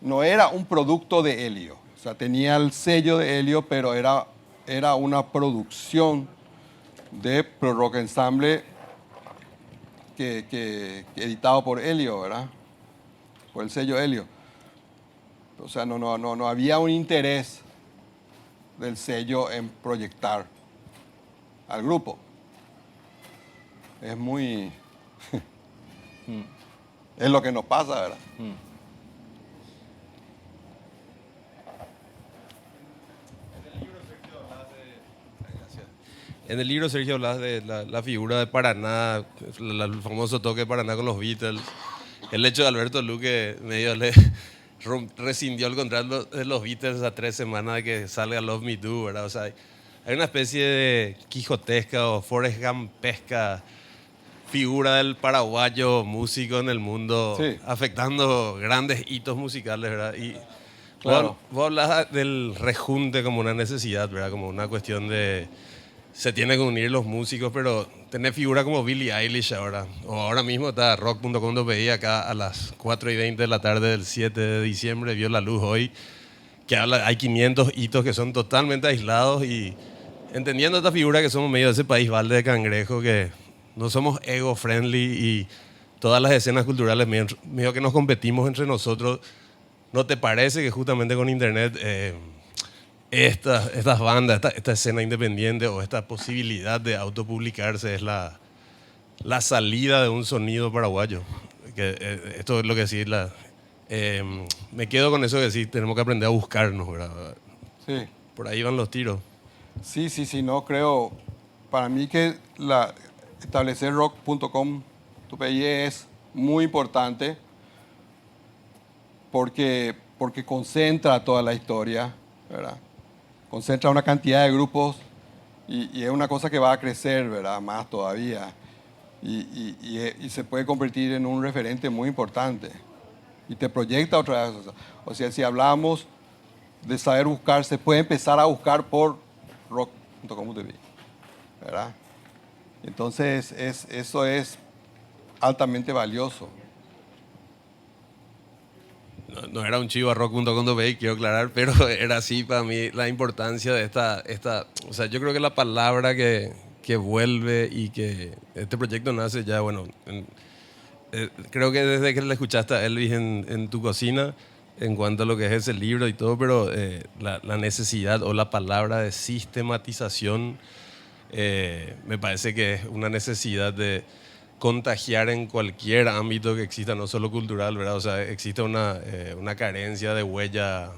no era un producto de Helio. O sea, tenía el sello de Helio, pero era una producción de Pro Rock Ensemble que editado por Helio, ¿verdad? Por el sello Helio. O sea, no había un interés del sello en proyectar al grupo. Es muy... es lo que nos pasa, ¿verdad? En el libro, Sergio, hablas de la figura de Paraná, el famoso toque de Paraná con los Beatles. El hecho de Alberto Luque medio le rescindió el contrato de los Beatles a 3 semanas de que salga Love Me Do, ¿verdad? O sea, hay una especie de quijotesca o Forrest Gumpesca figura del paraguayo músico en el mundo, Sí. afectando grandes hitos musicales, ¿verdad? Y Claro. vos hablas del rejunte como una necesidad, ¿verdad? Como una cuestión de... Se tienen que unir los músicos, pero tener figura como Billie Eilish ahora. O ahora mismo está rock.com.pi acá a las 4:20 de la tarde del 7 de diciembre, vio la luz hoy, que habla, hay 500 hitos que son totalmente aislados y entendiendo esta figura que somos medio de ese país balde de cangrejo, que no somos ego-friendly y todas las escenas culturales medio que nos competimos entre nosotros. ¿No te parece que justamente con internet estas bandas, esta escena independiente o esta posibilidad de autopublicarse es la salida de un sonido paraguayo? Esto es lo que decís, me quedo con eso de decir, tenemos que aprender a buscarnos, ¿verdad? Sí. Por ahí van los tiros. Sí, no creo. Para mí que establecer rock.com.pi es muy importante porque concentra toda la historia, ¿verdad? Concentra una cantidad de grupos y es una cosa que va a crecer, ¿verdad? Más todavía. Y se puede convertir en un referente muy importante. Y te proyecta otra vez. O sea, si hablamos de saber buscar, se puede empezar a buscar por rock.com.pi, ¿verdad? Entonces, eso es altamente valioso. No era un chivo a rock.com.pi, quiero aclarar, pero era así para mí la importancia de esta o sea, yo creo que la palabra que vuelve y que este proyecto nace ya, bueno, creo que desde que le escuchaste a Elvis en tu cocina, en cuanto a lo que es ese libro y todo, pero la necesidad o la palabra de sistematización me parece que es una necesidad de contagiar en cualquier ámbito que exista, no solo cultural, ¿verdad? O sea, existe una carencia de huella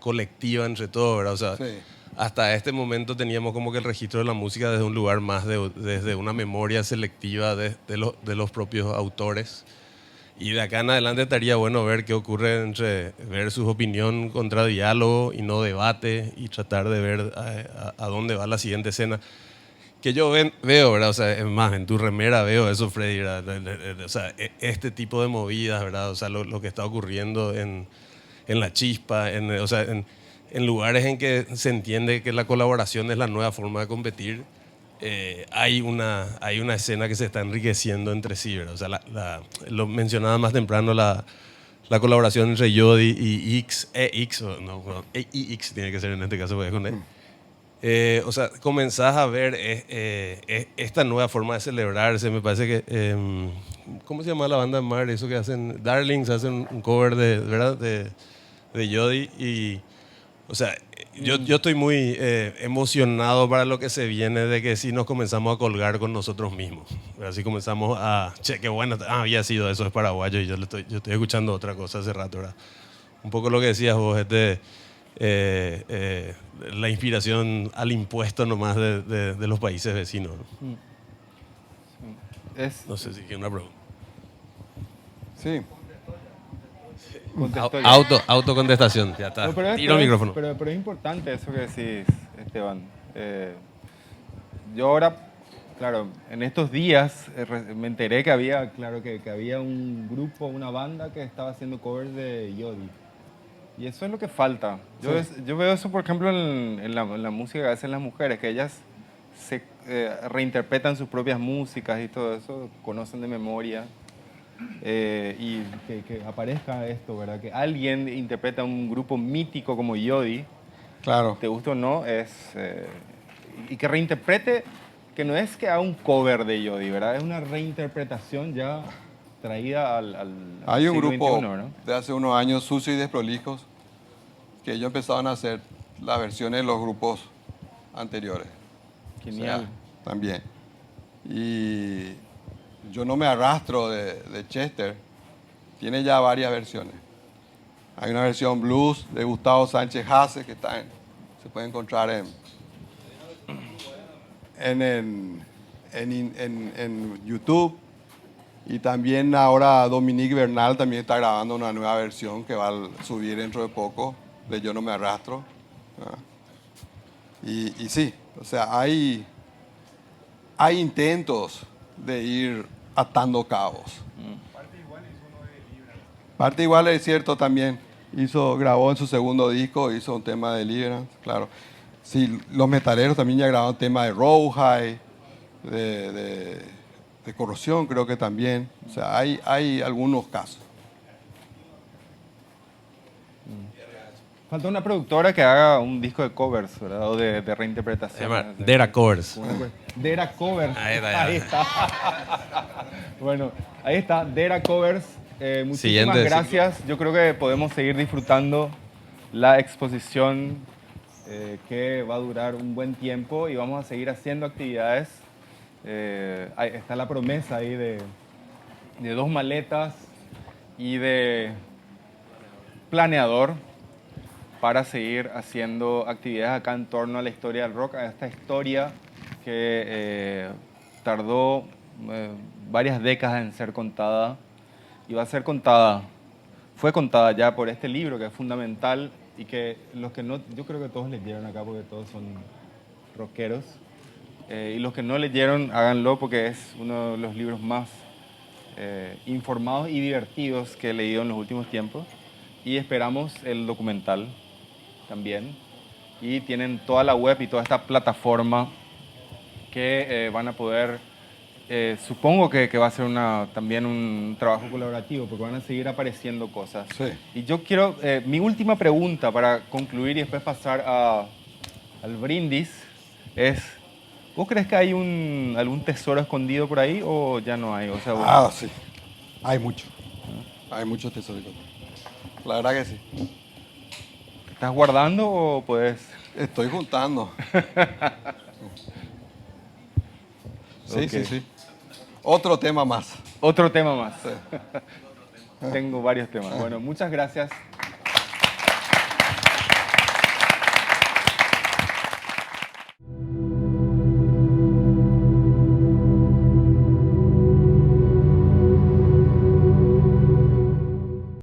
colectiva entre todos, ¿verdad? O sea, Sí. hasta este momento teníamos como que el registro de la música desde un lugar más, desde una memoria selectiva de los propios autores. Y de acá en adelante estaría bueno ver qué ocurre entre versus opinión contra diálogo y no debate y tratar de ver a dónde va la siguiente escena. Que yo veo, ¿verdad? O sea, es más, en tu remera veo eso, Freddy, ¿verdad? O sea, este tipo de movidas, ¿verdad? O sea, lo que está ocurriendo en La Chispa, o sea, en lugares en que se entiende que la colaboración es la nueva forma de competir, hay una escena que se está enriqueciendo entre sí, ¿verdad? O sea, lo mencionaba más temprano, la colaboración entre Yodi y EX, tiene que ser en este caso, porque es con él. O sea, comenzás a ver esta nueva forma de celebrarse. Me parece que, ¿cómo se llama la banda de Mar? Eso que hacen, Darlings, hacen un cover ¿verdad? de Yodi. Y, o sea, yo estoy muy emocionado para lo que se viene de que si nos comenzamos a colgar con nosotros mismos. Así comenzamos che, qué bueno, había sido eso, es paraguayo, y yo estoy escuchando otra cosa hace rato, ¿verdad? Un poco lo que decías vos, la inspiración al impuesto nomás de los países vecinos, ¿no? Es, No sé si quiere una pregunta. Sí. contestó ya. Autocontestación, ya está. No, pero Tiro el micrófono. Pero es importante eso que decís, Esteban. Yo ahora, claro, en estos días me enteré que había, claro, que había un grupo, una banda que estaba haciendo covers de Yodi. Y eso es lo que falta. Yo veo eso, por ejemplo, en la música que hacen las mujeres, que ellas se reinterpretan sus propias músicas y todo eso, conocen de memoria. Y que aparezca esto, ¿verdad? Que alguien interpreta un grupo mítico como Yodi, Claro. te gusta o no, y que reinterprete, que no es que haga un cover de Yodi, ¿verdad? Es una reinterpretación ya traída al Hay un siglo grupo XXI, ¿no? de hace unos años, Sucios y Desprolijos, que ellos empezaron a hacer las versiones de los grupos anteriores. Genial. O sea, también. Y Yo no me arrastro de Chester. Tiene ya varias versiones. Hay una versión blues de Gustavo Sánchez Hasse que se puede encontrar en YouTube. Y también ahora Dominique Bernal también está grabando una nueva versión que va a subir dentro de poco, de Yo no me arrastro. ¿Ah? Y sí, o sea, hay intentos de ir atando cabos. Parte igual es cierto también. Grabó en su segundo disco, hizo un tema de Deliverance, claro. Sí, los metaleros también ya grabaron tema de Rawhide, de Corrosión creo que también. O sea, hay algunos casos. Falta una productora que haga un disco de covers, ¿verdad? O de Se reinterpretación. llama Dera Covers. Dera Covers. Ahí está, ya. Ahí está. Bueno, ahí está, Dera Covers. Muchísimas Siguiente, gracias. Yo creo que podemos seguir disfrutando la exposición que va a durar un buen tiempo y vamos a seguir haciendo actividades. Ahí está la promesa ahí de 2 maletas y de planeador para seguir haciendo actividades acá en torno a la historia del rock, a esta historia que tardó varias décadas en ser contada y va a ser contada, fue contada ya por este libro que es fundamental y que los que no, yo creo que todos leyeron acá porque todos son rockeros, y los que no leyeron háganlo porque es uno de los libros más informados y divertidos que he leído en los últimos tiempos y esperamos el documental también y tienen toda la web y toda esta plataforma que van a poder, supongo que va a ser también un trabajo colaborativo porque van a seguir apareciendo cosas. Sí. Y yo quiero, mi última pregunta para concluir y después pasar al brindis es, ¿vos crees que hay algún tesoro escondido por ahí o ya no hay? O sea, Sí. Hay mucho. Hay muchos tesoros. La verdad que sí. ¿Estás guardando o puedes...? Estoy juntando. Sí, Ok. sí. Otro tema más. Otro tema más. Sí. Tengo varios temas. Bueno, muchas gracias.